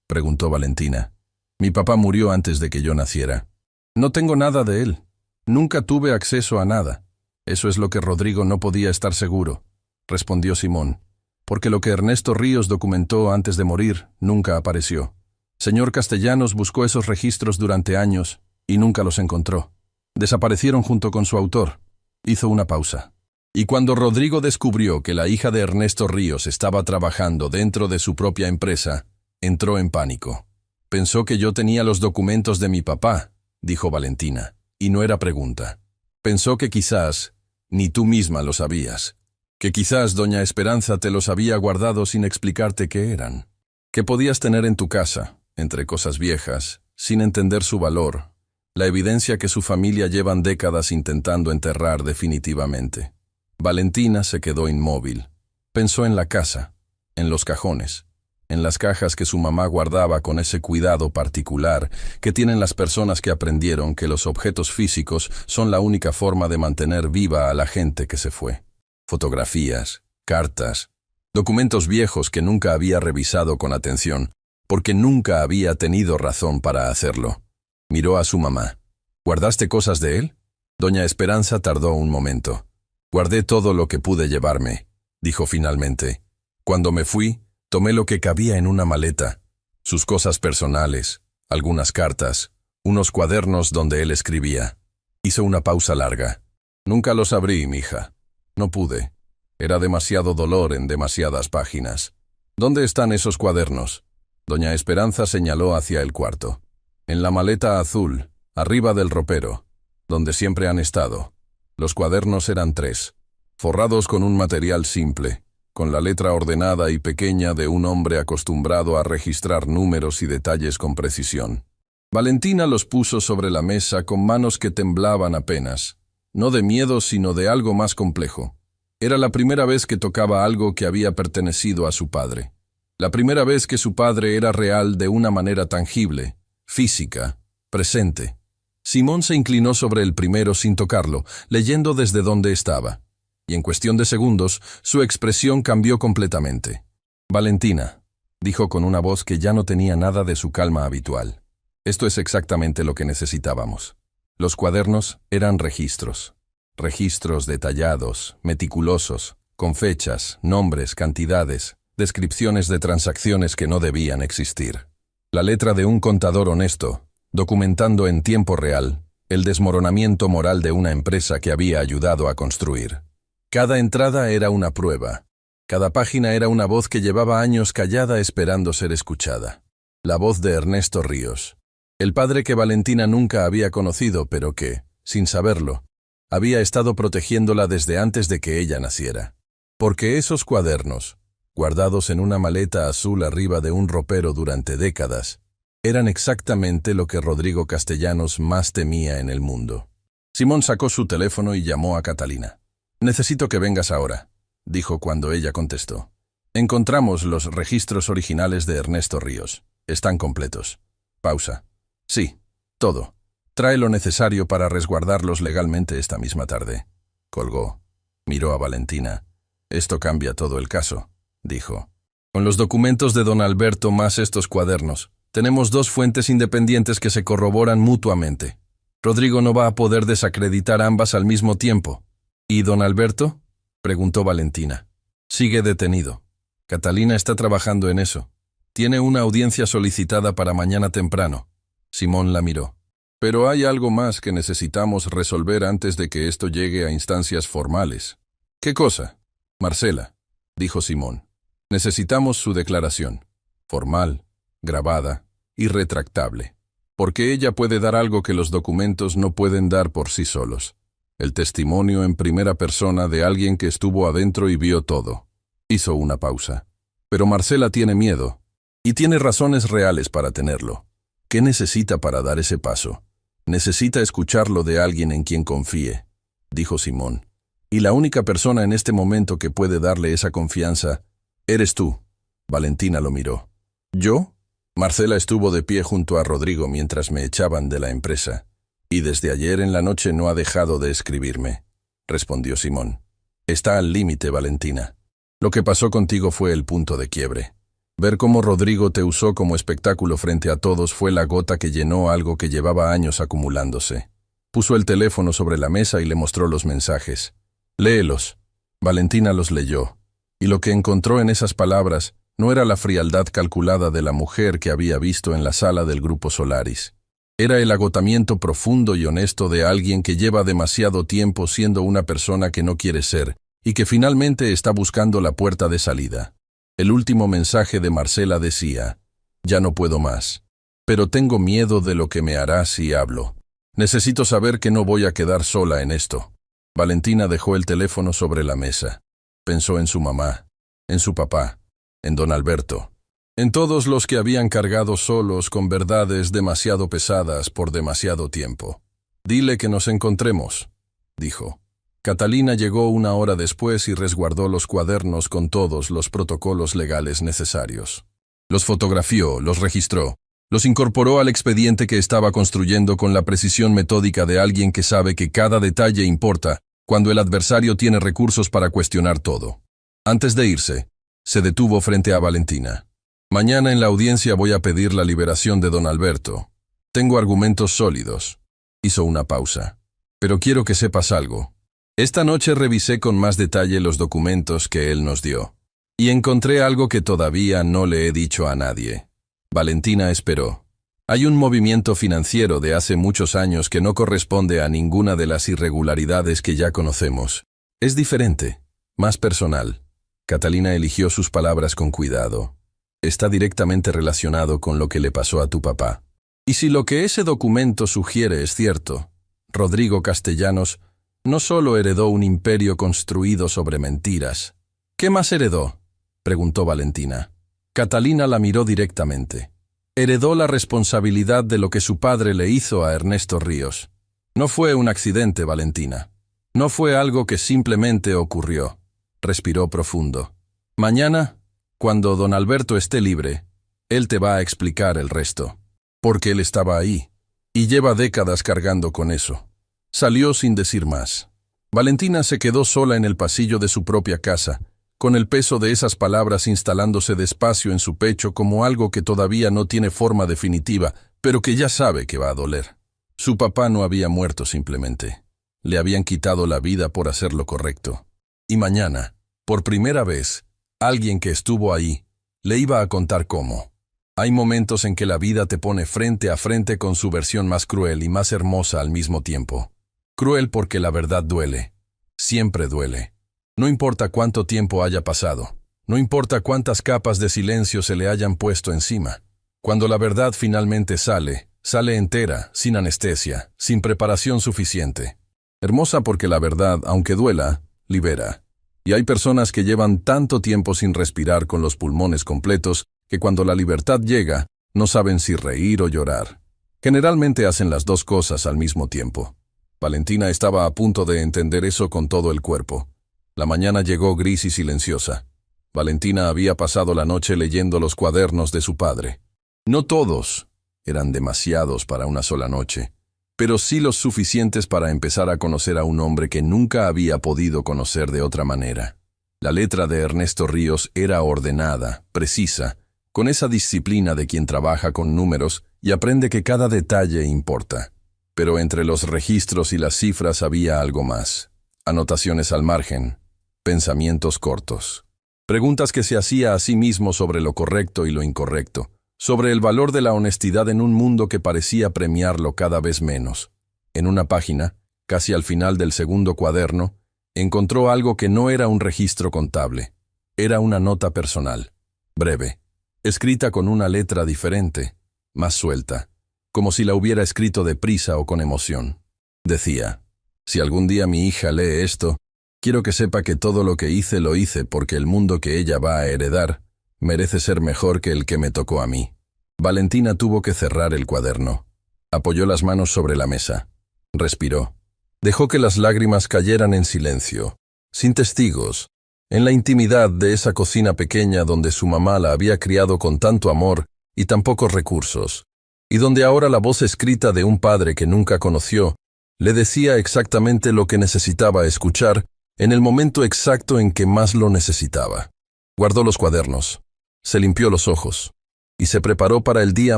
preguntó Valentina. Mi papá murió antes de que yo naciera. No tengo nada de él. Nunca tuve acceso a nada. Eso es lo que Rodrigo no podía estar seguro, respondió Simón, porque lo que Ernesto Ríos documentó antes de morir nunca apareció. Señor Castellanos buscó esos registros durante años y nunca los encontró. Desaparecieron junto con su autor. Hizo una pausa. Y cuando Rodrigo descubrió que la hija de Ernesto Ríos estaba trabajando dentro de su propia empresa, entró en pánico. Pensó que yo tenía los documentos de mi papá, dijo Valentina, y no era pregunta. Pensó que quizás ni tú misma lo sabías, que quizás doña Esperanza te los había guardado sin explicarte qué eran, que podías tener en tu casa, entre cosas viejas, sin entender su valor, la evidencia que su familia llevan décadas intentando enterrar definitivamente. Valentina se quedó inmóvil. Pensó en la casa, en los cajones, en las cajas que su mamá guardaba con ese cuidado particular que tienen las personas que aprendieron que los objetos físicos son la única forma de mantener viva a la gente que se fue. Fotografías, cartas, documentos viejos que nunca había revisado con atención, porque nunca había tenido razón para hacerlo. Miró a su mamá. ¿Guardaste cosas de él? Doña Esperanza tardó un momento. Guardé todo lo que pude llevarme, dijo finalmente. Cuando me fui, tomé lo que cabía en una maleta, sus cosas personales, algunas cartas, unos cuadernos donde él escribía. Hizo una pausa larga. Nunca los abrí, mija. No pude. Era demasiado dolor en demasiadas páginas. ¿Dónde están esos cuadernos? Doña Esperanza señaló hacia el cuarto. En la maleta azul, arriba del ropero, donde siempre han estado. Los cuadernos eran 3, forrados con un material simple, con la letra ordenada y pequeña de un hombre acostumbrado a registrar números y detalles con precisión. Valentina los puso sobre la mesa con manos que temblaban apenas, no de miedo sino de algo más complejo. Era la primera vez que tocaba algo que había pertenecido a su padre. La primera vez que su padre era real de una manera tangible, física, presente. Simón se inclinó sobre el primero sin tocarlo, leyendo desde donde estaba. Y en cuestión de segundos, su expresión cambió completamente. Valentina, dijo con una voz que ya no tenía nada de su calma habitual. Esto es exactamente lo que necesitábamos. Los cuadernos eran registros. Registros detallados, meticulosos, con fechas, nombres, cantidades, descripciones de transacciones que no debían existir. La letra de un contador honesto, documentando en tiempo real el desmoronamiento moral de una empresa que había ayudado a construir. Cada entrada era una prueba. Cada página era una voz que llevaba años callada esperando ser escuchada. La voz de Ernesto Ríos. El padre que Valentina nunca había conocido, pero que, sin saberlo, había estado protegiéndola desde antes de que ella naciera. Porque esos cuadernos, guardados en una maleta azul arriba de un ropero durante décadas, eran exactamente lo que Rodrigo Castellanos más temía en el mundo. Simón sacó su teléfono y llamó a Catalina. «Necesito que vengas ahora», dijo cuando ella contestó. Encontramos los registros originales de Ernesto Ríos. Están completos. Pausa. Sí, todo. Trae lo necesario para resguardarlos legalmente esta misma tarde. Colgó. Miró a Valentina. Esto cambia todo el caso, dijo. Con los documentos de don Alberto más estos cuadernos, tenemos dos fuentes independientes que se corroboran mutuamente. Rodrigo no va a poder desacreditar ambas al mismo tiempo. ¿Y don Alberto?, preguntó Valentina. Sigue detenido. Catalina está trabajando en eso. Tiene una audiencia solicitada para mañana temprano. Simón la miró. Pero hay algo más que necesitamos resolver antes de que esto llegue a instancias formales. ¿Qué cosa? Marcela, dijo Simón. Necesitamos su declaración. Formal, grabada, irretractable. Porque ella puede dar algo que los documentos no pueden dar por sí solos. El testimonio en primera persona de alguien que estuvo adentro y vio todo. Hizo una pausa. Pero Marcela tiene miedo. Y tiene razones reales para tenerlo. ¿Qué necesita para dar ese paso? Necesita escucharlo de alguien en quien confíe, dijo Simón. Y la única persona en este momento que puede darle esa confianza, eres tú. Valentina lo miró. ¿Yo? Marcela estuvo de pie junto a Rodrigo mientras me echaban de la empresa. Y desde ayer en la noche no ha dejado de escribirme, respondió Simón. Está al límite, Valentina. Lo que pasó contigo fue el punto de quiebre. Ver cómo Rodrigo te usó como espectáculo frente a todos fue la gota que llenó algo que llevaba años acumulándose. Puso el teléfono sobre la mesa y le mostró los mensajes. Léelos. Valentina los leyó. Y lo que encontró en esas palabras no era la frialdad calculada de la mujer que había visto en la sala del Grupo Solaris. Era el agotamiento profundo y honesto de alguien que lleva demasiado tiempo siendo una persona que no quiere ser y que finalmente está buscando la puerta de salida. El último mensaje de Marcela decía, ya no puedo más, pero tengo miedo de lo que me hará si hablo. Necesito saber que no voy a quedar sola en esto. Valentina dejó el teléfono sobre la mesa. Pensó en su mamá, en su papá, en don Alberto, en todos los que habían cargado solos con verdades demasiado pesadas por demasiado tiempo. Dile que nos encontremos, dijo. Catalina llegó una hora después y resguardó los cuadernos con todos los protocolos legales necesarios. Los fotografió, los registró, los incorporó al expediente que estaba construyendo con la precisión metódica de alguien que sabe que cada detalle importa cuando el adversario tiene recursos para cuestionar todo. Antes de irse, se detuvo frente a Valentina. Mañana en la audiencia voy a pedir la liberación de don Alberto. Tengo argumentos sólidos. Hizo una pausa. Pero quiero que sepas algo. Esta noche revisé con más detalle los documentos que él nos dio. Y encontré algo que todavía no le he dicho a nadie. Valentina esperó. Hay un movimiento financiero de hace muchos años que no corresponde a ninguna de las irregularidades que ya conocemos. Es diferente, más personal. Catalina eligió sus palabras con cuidado. Está directamente relacionado con lo que le pasó a tu papá. Y si lo que ese documento sugiere es cierto, Rodrigo Castellanos no solo heredó un imperio construido sobre mentiras. ¿Qué más heredó?, preguntó Valentina. Catalina la miró directamente. Heredó la responsabilidad de lo que su padre le hizo a Ernesto Ríos. No fue un accidente, Valentina. No fue algo que simplemente ocurrió. Respiró profundo. Mañana, cuando don Alberto esté libre, él te va a explicar el resto. Porque él estaba ahí, y lleva décadas cargando con eso. Salió sin decir más. Valentina se quedó sola en el pasillo de su propia casa, con el peso de esas palabras instalándose despacio en su pecho como algo que todavía no tiene forma definitiva, pero que ya sabe que va a doler. Su papá no había muerto simplemente. Le habían quitado la vida por hacer lo correcto. Y mañana, por primera vez, alguien que estuvo ahí, le iba a contar cómo. Hay momentos en que la vida te pone frente a frente con su versión más cruel y más hermosa al mismo tiempo. Cruel porque la verdad duele. Siempre duele. No importa cuánto tiempo haya pasado. No importa cuántas capas de silencio se le hayan puesto encima. Cuando la verdad finalmente sale, sale entera, sin anestesia, sin preparación suficiente. Hermosa porque la verdad, aunque duela, libera. Y hay personas que llevan tanto tiempo sin respirar con los pulmones completos que cuando la libertad llega, no saben si reír o llorar. Generalmente hacen las dos cosas al mismo tiempo. Valentina estaba a punto de entender eso con todo el cuerpo. La mañana llegó gris y silenciosa. Valentina había pasado la noche leyendo los cuadernos de su padre. No todos eran demasiados para una sola noche, pero sí los suficientes para empezar a conocer a un hombre que nunca había podido conocer de otra manera. La letra de Ernesto Ríos era ordenada, precisa, con esa disciplina de quien trabaja con números y aprende que cada detalle importa. Pero entre los registros y las cifras había algo más. Anotaciones al margen, pensamientos cortos. Preguntas que se hacía a sí mismo sobre lo correcto y lo incorrecto, sobre el valor de la honestidad en un mundo que parecía premiarlo cada vez menos. En una página, casi al final del segundo cuaderno, encontró algo que no era un registro contable. Era una nota personal, breve, escrita con una letra diferente, más suelta, como si la hubiera escrito deprisa o con emoción. Decía: si algún día mi hija lee esto, quiero que sepa que todo lo que hice lo hice porque el mundo que ella va a heredar merece ser mejor que el que me tocó a mí. Valentina tuvo que cerrar el cuaderno. Apoyó las manos sobre la mesa. Respiró. Dejó que las lágrimas cayeran en silencio, sin testigos, en la intimidad de esa cocina pequeña donde su mamá la había criado con tanto amor y tan pocos recursos, y donde ahora la voz escrita de un padre que nunca conoció le decía exactamente lo que necesitaba escuchar en el momento exacto en que más lo necesitaba. Guardó los cuadernos, se limpió los ojos y se preparó para el día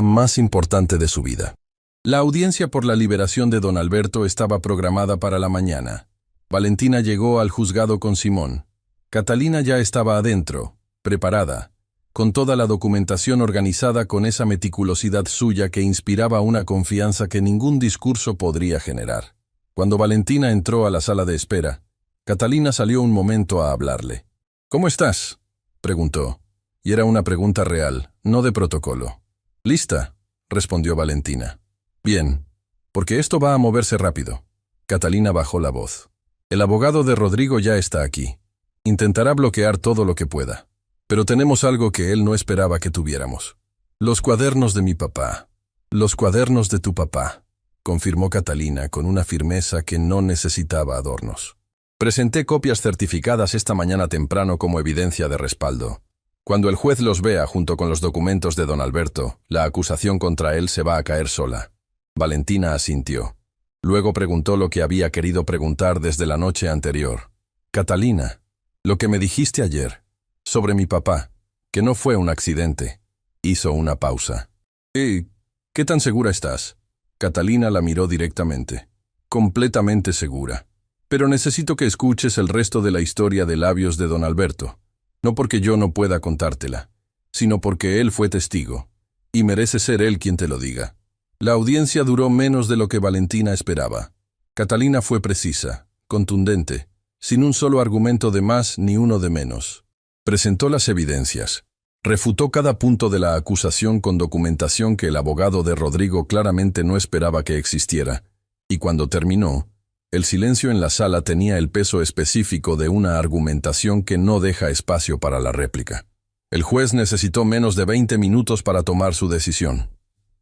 más importante de su vida. La audiencia por la liberación de don Alberto estaba programada para la mañana. Valentina llegó al juzgado con Simón. Catalina ya estaba adentro, preparada, con toda la documentación organizada con esa meticulosidad suya que inspiraba una confianza que ningún discurso podría generar. Cuando Valentina entró a la sala de espera, Catalina salió un momento a hablarle. «¿Cómo estás?», preguntó, y era una pregunta real, no de protocolo. «¿Lista?», respondió Valentina. «Bien, porque esto va a moverse rápido». Catalina bajó la voz. «El abogado de Rodrigo ya está aquí. Intentará bloquear todo lo que pueda. Pero tenemos algo que él no esperaba que tuviéramos. Los cuadernos de mi papá. Los cuadernos de tu papá», confirmó Catalina con una firmeza que no necesitaba adornos. «Presenté copias certificadas esta mañana temprano como evidencia de respaldo. Cuando el juez los vea junto con los documentos de don Alberto, la acusación contra él se va a caer sola». Valentina asintió. Luego preguntó lo que había querido preguntar desde la noche anterior. «Catalina, lo que me dijiste ayer, sobre mi papá, que no fue un accidente». Hizo una pausa. ¿Qué tan segura estás?» Catalina la miró directamente. «Completamente segura. Pero necesito que escuches el resto de la historia de labios de don Alberto. No porque yo no pueda contártela, sino porque él fue testigo, y merece ser él quien te lo diga». La audiencia duró menos de lo que Valentina esperaba. Catalina fue precisa, contundente, sin un solo argumento de más ni uno de menos. Presentó las evidencias. Refutó cada punto de la acusación con documentación que el abogado de Rodrigo claramente no esperaba que existiera, y cuando terminó, el silencio en la sala tenía el peso específico de una argumentación que no deja espacio para la réplica. El juez necesitó menos de 20 minutos para tomar su decisión.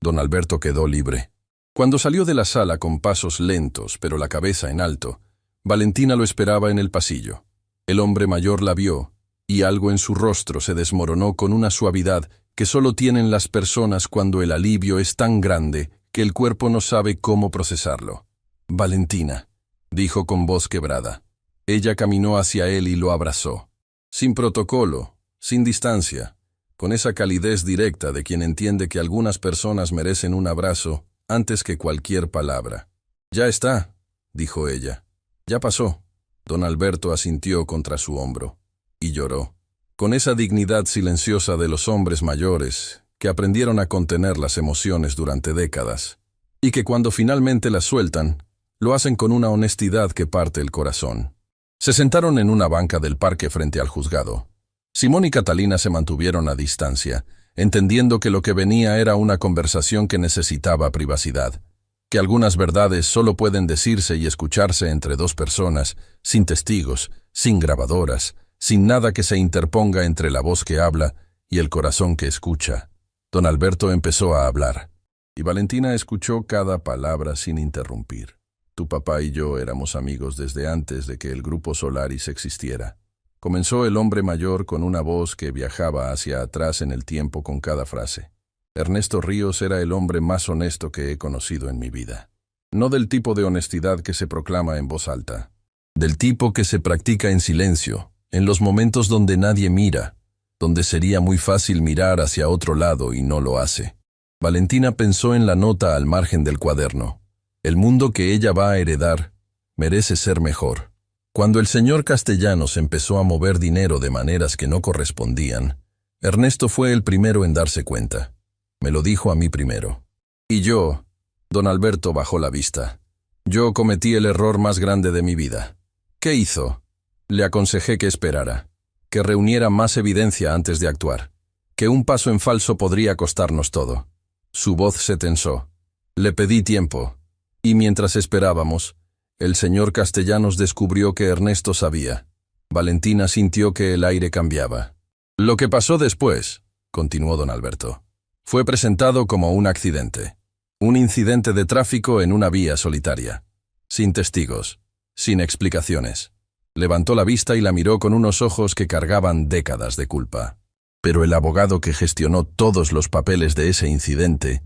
Don Alberto quedó libre. Cuando salió de la sala con pasos lentos, pero la cabeza en alto, Valentina lo esperaba en el pasillo. El hombre mayor la vio, y algo en su rostro se desmoronó con una suavidad que solo tienen las personas cuando el alivio es tan grande que el cuerpo no sabe cómo procesarlo. «Valentina», dijo con voz quebrada. Ella caminó hacia él y lo abrazó. Sin protocolo, sin distancia, con esa calidez directa de quien entiende que algunas personas merecen un abrazo antes que cualquier palabra. «Ya está», dijo ella. «Ya pasó». Don Alberto asintió contra su hombro y lloró, con esa dignidad silenciosa de los hombres mayores que aprendieron a contener las emociones durante décadas y que cuando finalmente las sueltan, lo hacen con una honestidad que parte el corazón. Se sentaron en una banca del parque frente al juzgado. Simón y Catalina se mantuvieron a distancia, entendiendo que lo que venía era una conversación que necesitaba privacidad, que algunas verdades solo pueden decirse y escucharse entre dos personas, sin testigos, sin grabadoras, sin nada que se interponga entre la voz que habla y el corazón que escucha. Don Alberto empezó a hablar, y Valentina escuchó cada palabra sin interrumpir. «Tu papá y yo éramos amigos desde antes de que el Grupo Solaris existiera. comenzó el hombre mayor con una voz que viajaba hacia atrás en el tiempo con cada frase. Ernesto Ríos era el hombre más honesto que he conocido en mi vida. No del tipo de honestidad que se proclama en voz alta. Del tipo que se practica en silencio, en los momentos donde nadie mira, donde sería muy fácil mirar hacia otro lado y no lo hace. Valentina pensó en la nota al margen del cuaderno. El mundo que ella va a heredar merece ser mejor. Cuando el señor Castellanos empezó a mover dinero de maneras que no correspondían, Ernesto fue el primero en darse cuenta. Me lo dijo a mí primero. Y yo, don Alberto bajó la vista. Yo cometí el error más grande de mi vida. ¿Qué hizo? Le aconsejé que esperara, que reuniera más evidencia antes de actuar, que un paso en falso podría costarnos todo. Su voz se tensó. Le pedí tiempo, y mientras esperábamos, el señor Castellanos descubrió que Ernesto sabía. Valentina sintió que el aire cambiaba. Lo que pasó después, continuó don Alberto, fue presentado como un accidente. Un incidente de tráfico en una vía solitaria. Sin testigos, sin explicaciones. Levantó la vista y la miró con unos ojos que cargaban décadas de culpa. Pero el abogado que gestionó todos los papeles de ese incidente,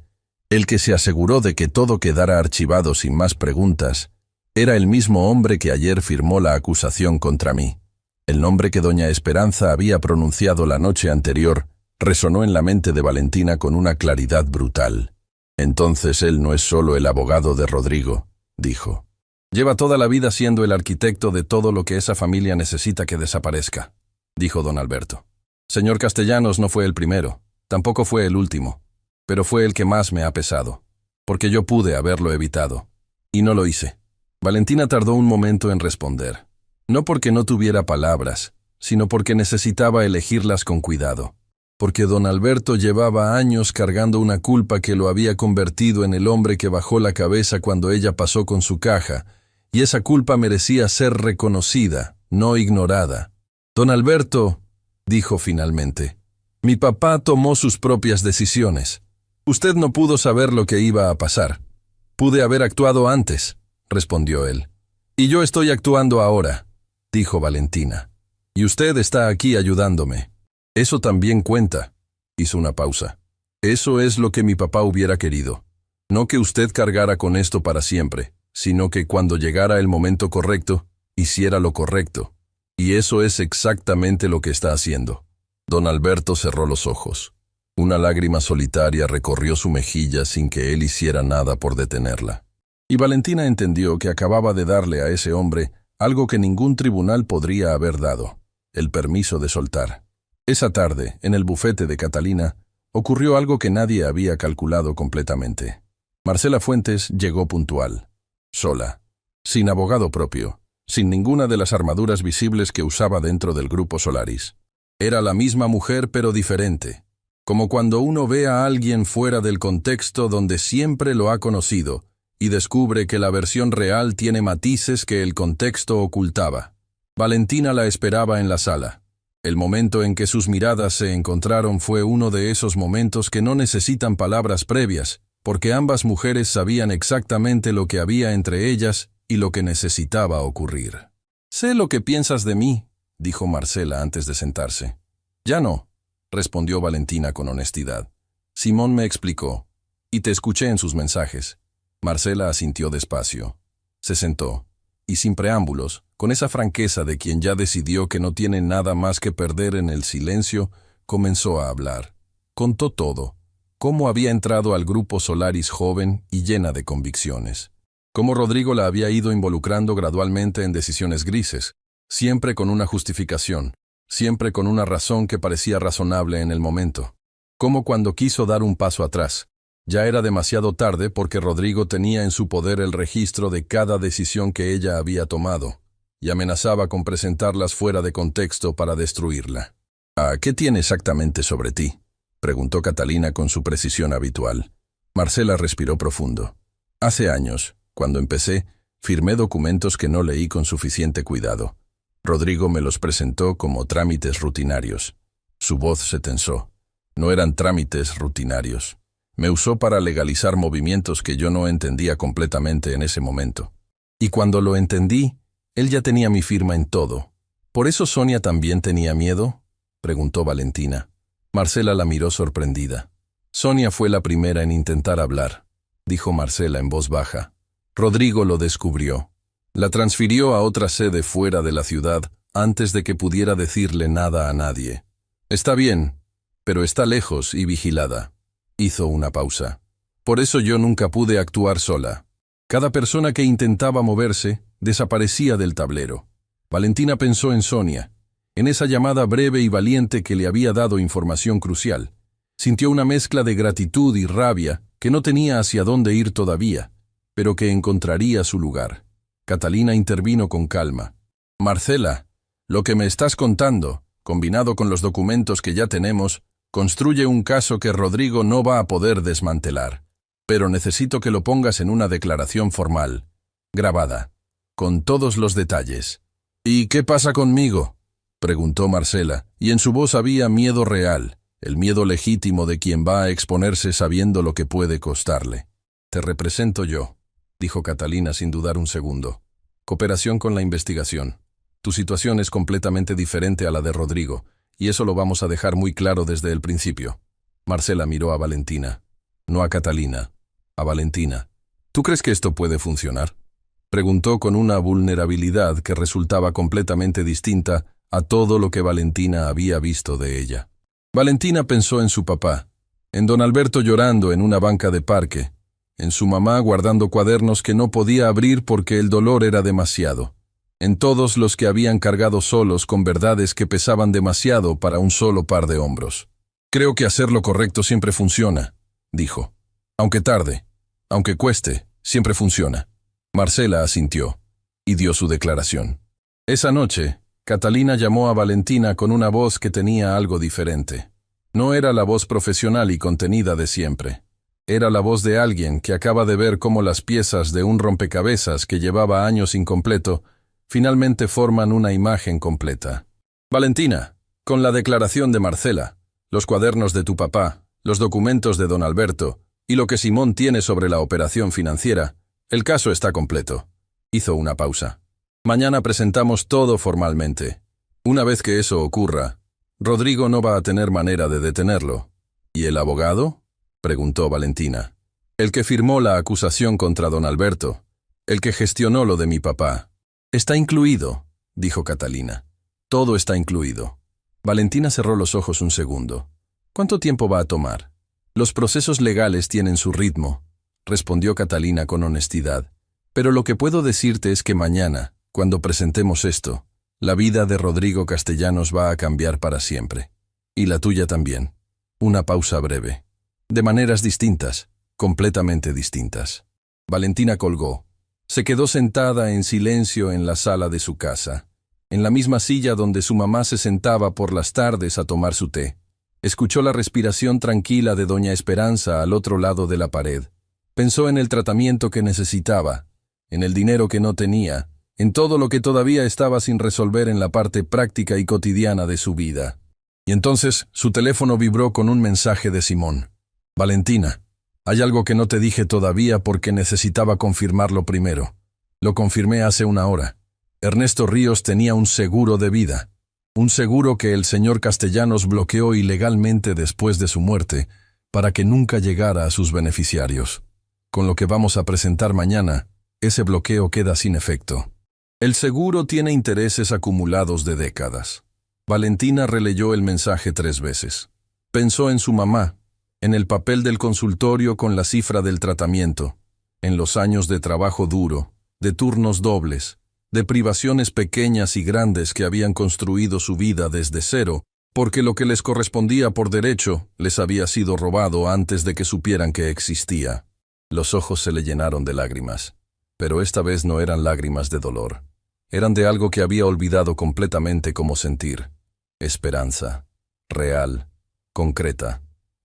el que se aseguró de que todo quedara archivado sin más preguntas, era el mismo hombre que ayer firmó la acusación contra mí. El nombre que doña Esperanza había pronunciado la noche anterior resonó en la mente de Valentina con una claridad brutal. Entonces él no es solo el abogado de Rodrigo, dijo. Lleva toda la vida siendo el arquitecto de todo lo que esa familia necesita que desaparezca, dijo don Alberto. Señor Castellanos no fue el primero, tampoco fue el último, pero fue el que más me ha pesado, porque yo pude haberlo evitado, y no lo hice. Valentina tardó un momento en responder, no porque no tuviera palabras, sino porque necesitaba elegirlas con cuidado, porque don Alberto llevaba años cargando una culpa que lo había convertido en el hombre que bajó la cabeza cuando ella pasó con su caja, y esa culpa merecía ser reconocida, no ignorada. Don Alberto, dijo finalmente, mi papá tomó sus propias decisiones. Usted no pudo saber lo que iba a pasar. Pude haber actuado antes, respondió él. Y yo estoy actuando ahora, dijo Valentina. Y usted está aquí ayudándome. Eso también cuenta, hizo una pausa. Eso es lo que mi papá hubiera querido. No que usted cargara con esto para siempre, sino que cuando llegara el momento correcto, hiciera lo correcto. Y eso es exactamente lo que está haciendo. Don Alberto cerró los ojos. Una lágrima solitaria recorrió su mejilla sin que él hiciera nada por detenerla. Y Valentina entendió que acababa de darle a ese hombre algo que ningún tribunal podría haber dado, el permiso de soltar. Esa tarde, en el bufete de Catalina, ocurrió algo que nadie había calculado completamente. Marcela Fuentes llegó puntual, sola, sin abogado propio, sin ninguna de las armaduras visibles que usaba dentro del grupo Solaris. Era la misma mujer pero diferente, como cuando uno ve a alguien fuera del contexto donde siempre lo ha conocido y descubre que la versión real tiene matices que el contexto ocultaba. Valentina la esperaba en la sala. El momento en que sus miradas se encontraron fue uno de esos momentos que no necesitan palabras previas, porque ambas mujeres sabían exactamente lo que había entre ellas y lo que necesitaba ocurrir. «Sé lo que piensas de mí», dijo Marcela antes de sentarse. «Ya no», respondió Valentina con honestidad. «Simón me explicó, y te escuché en sus mensajes». Marcela asintió despacio. Se sentó, y sin preámbulos, con esa franqueza de quien ya decidió que no tiene nada más que perder en el silencio, comenzó a hablar. Contó todo, cómo había entrado al grupo Solaris joven y llena de convicciones. Cómo Rodrigo la había ido involucrando gradualmente en decisiones grises, siempre con una justificación, siempre con una razón que parecía razonable en el momento. Cómo cuando quiso dar un paso atrás, ya era demasiado tarde porque Rodrigo tenía en su poder el registro de cada decisión que ella había tomado, y amenazaba con presentarlas fuera de contexto para destruirla. «¿Qué tiene exactamente sobre ti?», preguntó Catalina con su precisión habitual. Marcela respiró profundo. «Hace años, cuando empecé, firmé documentos que no leí con suficiente cuidado. Rodrigo me los presentó como trámites rutinarios». Su voz se tensó. No eran trámites rutinarios. Me usó para legalizar movimientos que yo no entendía completamente en ese momento. Y cuando lo entendí, él ya tenía mi firma en todo. ¿Por eso Sonia también tenía miedo?, preguntó Valentina. Marcela la miró sorprendida. Sonia fue la primera en intentar hablar, dijo Marcela en voz baja. Rodrigo lo descubrió. La transfirió a otra sede fuera de la ciudad antes de que pudiera decirle nada a nadie. Está bien, pero está lejos y vigilada. Hizo una pausa. Por eso yo nunca pude actuar sola. Cada persona que intentaba moverse desaparecía del tablero. Valentina pensó en Sonia, en esa llamada breve y valiente que le había dado información crucial. Sintió una mezcla de gratitud y rabia que no tenía hacia dónde ir todavía, pero que encontraría su lugar. Catalina intervino con calma. Marcela, lo que me estás contando, combinado con los documentos que ya tenemos, construye un caso que Rodrigo no va a poder desmantelar. Pero necesito que lo pongas en una declaración formal, grabada, con todos los detalles. ¿Y qué pasa conmigo?, preguntó Marcela, y en su voz había miedo real, el miedo legítimo de quien va a exponerse sabiendo lo que puede costarle. Te represento yo, dijo Catalina sin dudar un segundo. Cooperación con la investigación. Tu situación es completamente diferente a la de Rodrigo, y eso lo vamos a dejar muy claro desde el principio. Marcela miró a Valentina, no a Catalina, a Valentina. ¿Tú crees que esto puede funcionar?, preguntó con una vulnerabilidad que resultaba completamente distinta a todo lo que Valentina había visto de ella. Valentina pensó en su papá, en don Alberto llorando en una banca de parque, en su mamá guardando cuadernos que no podía abrir porque el dolor era demasiado, en todos los que habían cargado solos con verdades que pesaban demasiado para un solo par de hombros. Creo que hacer lo correcto siempre funciona, dijo. Aunque tarde, aunque cueste, siempre funciona. Marcela asintió y dio su declaración. Esa noche, Catalina llamó a Valentina con una voz que tenía algo diferente. No era la voz profesional y contenida de siempre. Era la voz de alguien que acaba de ver cómo las piezas de un rompecabezas que llevaba años incompleto finalmente forman una imagen completa. Valentina, con la declaración de Marcela, los cuadernos de tu papá, los documentos de don Alberto y lo que Simón tiene sobre la operación financiera, el caso está completo. Hizo una pausa. Mañana presentamos todo formalmente. Una vez que eso ocurra, Rodrigo no va a tener manera de detenerlo. ¿Y el abogado?, preguntó Valentina. El que firmó la acusación contra don Alberto, el que gestionó lo de mi papá. Está incluido, dijo Catalina. Todo está incluido. Valentina cerró los ojos un segundo. ¿Cuánto tiempo va a tomar? Los procesos legales tienen su ritmo, respondió Catalina con honestidad. Pero lo que puedo decirte es que mañana, cuando presentemos esto, la vida de Rodrigo Castellanos va a cambiar para siempre. Y la tuya también. Una pausa breve. De maneras distintas, completamente distintas. Valentina colgó. Se quedó sentada en silencio en la sala de su casa, en la misma silla donde su mamá se sentaba por las tardes a tomar su té. Escuchó la respiración tranquila de doña Esperanza al otro lado de la pared. Pensó en el tratamiento que necesitaba, en el dinero que no tenía, en todo lo que todavía estaba sin resolver en la parte práctica y cotidiana de su vida. Y entonces su teléfono vibró con un mensaje de Simón. Valentina, hay algo que no te dije todavía porque necesitaba confirmarlo primero. Lo confirmé hace una hora. Ernesto Ríos tenía un seguro de vida. Un seguro que el señor Castellanos bloqueó ilegalmente después de su muerte para que nunca llegara a sus beneficiarios. Con lo que vamos a presentar mañana, ese bloqueo queda sin efecto. El seguro tiene intereses acumulados de décadas. Valentina releyó el mensaje 3 veces. Pensó en su mamá, en el papel del consultorio con la cifra del tratamiento, en los años de trabajo duro, de turnos dobles, de privaciones pequeñas y grandes que habían construido su vida desde cero, porque lo que les correspondía por derecho les había sido robado antes de que supieran que existía. Los ojos se le llenaron de lágrimas, pero esta vez no eran lágrimas de dolor. Eran de algo que había olvidado completamente cómo sentir. Esperanza, real, concreta,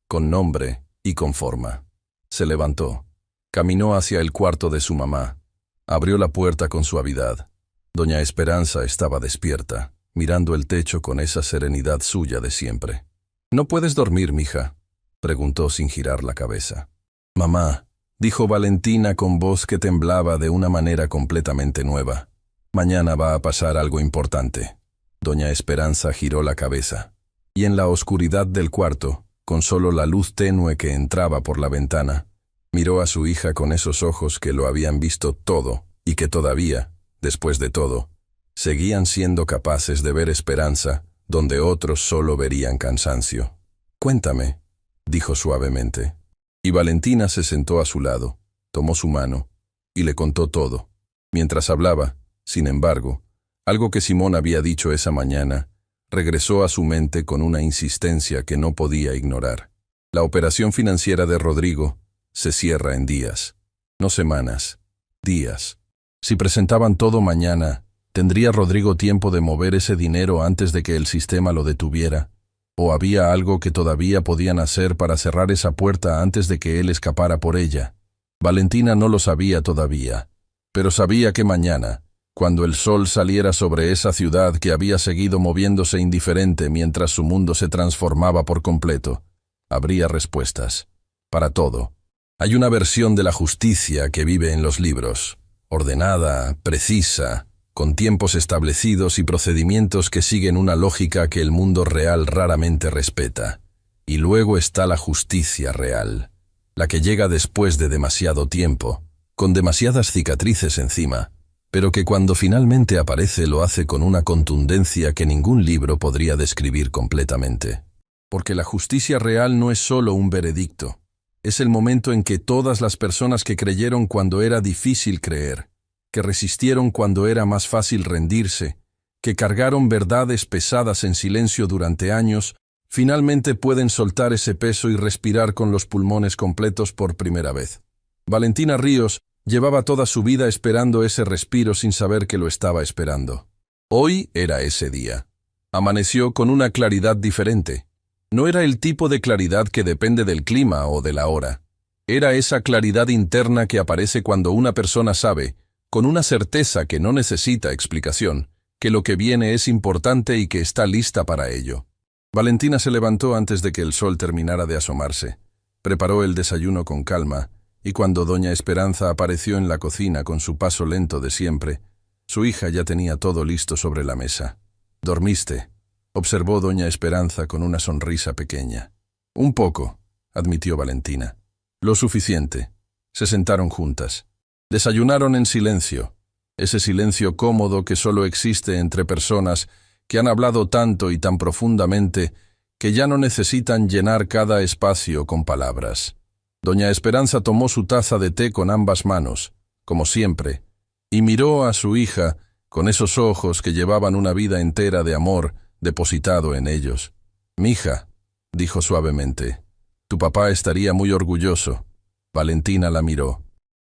con nombre y con forma. Se levantó, caminó hacia el cuarto de su mamá, abrió la puerta con suavidad. Doña Esperanza estaba despierta, mirando el techo con esa serenidad suya de siempre. ¿No puedes dormir, mija?, preguntó sin girar la cabeza. Mamá, dijo Valentina con voz que temblaba de una manera completamente nueva. Mañana va a pasar algo importante. Doña Esperanza giró la cabeza, y en la oscuridad del cuarto, con solo la luz tenue que entraba por la ventana, miró a su hija con esos ojos que lo habían visto todo y que todavía, después de todo, seguían siendo capaces de ver esperanza donde otros solo verían cansancio. «Cuéntame», dijo suavemente. Y Valentina se sentó a su lado, tomó su mano y le contó todo. Mientras hablaba, sin embargo, algo que Simón había dicho esa mañana regresó a su mente con una insistencia que no podía ignorar. La operación financiera de Rodrigo se cierra en días, no semanas, días. Si presentaban todo mañana, ¿tendría Rodrigo tiempo de mover ese dinero antes de que el sistema lo detuviera? ¿O había algo que todavía podían hacer para cerrar esa puerta antes de que él escapara por ella? Valentina no lo sabía todavía, pero sabía que mañana, cuando el sol saliera sobre esa ciudad que había seguido moviéndose indiferente mientras su mundo se transformaba por completo, habría respuestas. Para todo. Hay una versión de la justicia que vive en los libros, ordenada, precisa, con tiempos establecidos y procedimientos que siguen una lógica que el mundo real raramente respeta. Y luego está la justicia real, la que llega después de demasiado tiempo, con demasiadas cicatrices encima, pero que cuando finalmente aparece lo hace con una contundencia que ningún libro podría describir completamente. Porque la justicia real no es solo un veredicto, es el momento en que todas las personas que creyeron cuando era difícil creer, que resistieron cuando era más fácil rendirse, que cargaron verdades pesadas en silencio durante años, finalmente pueden soltar ese peso y respirar con los pulmones completos por primera vez. Valentina Ríos llevaba toda su vida esperando ese respiro sin saber que lo estaba esperando. Hoy era ese día. Amaneció con una claridad diferente. No era el tipo de claridad que depende del clima o de la hora. Era esa claridad interna que aparece cuando una persona sabe, con una certeza que no necesita explicación, que lo que viene es importante y que está lista para ello. Valentina se levantó antes de que el sol terminara de asomarse. Preparó el desayuno con calma, y cuando doña Esperanza apareció en la cocina con su paso lento de siempre, su hija ya tenía todo listo sobre la mesa. «¿Dormiste?», observó doña Esperanza con una sonrisa pequeña. «Un poco», admitió Valentina. «Lo suficiente». Se sentaron juntas. Desayunaron en silencio, ese silencio cómodo que solo existe entre personas que han hablado tanto y tan profundamente que ya no necesitan llenar cada espacio con palabras. Doña Esperanza tomó su taza de té con ambas manos, como siempre, y miró a su hija con esos ojos que llevaban una vida entera de amor depositado en ellos. «Mija», dijo suavemente, «tu papá estaría muy orgulloso». Valentina la miró.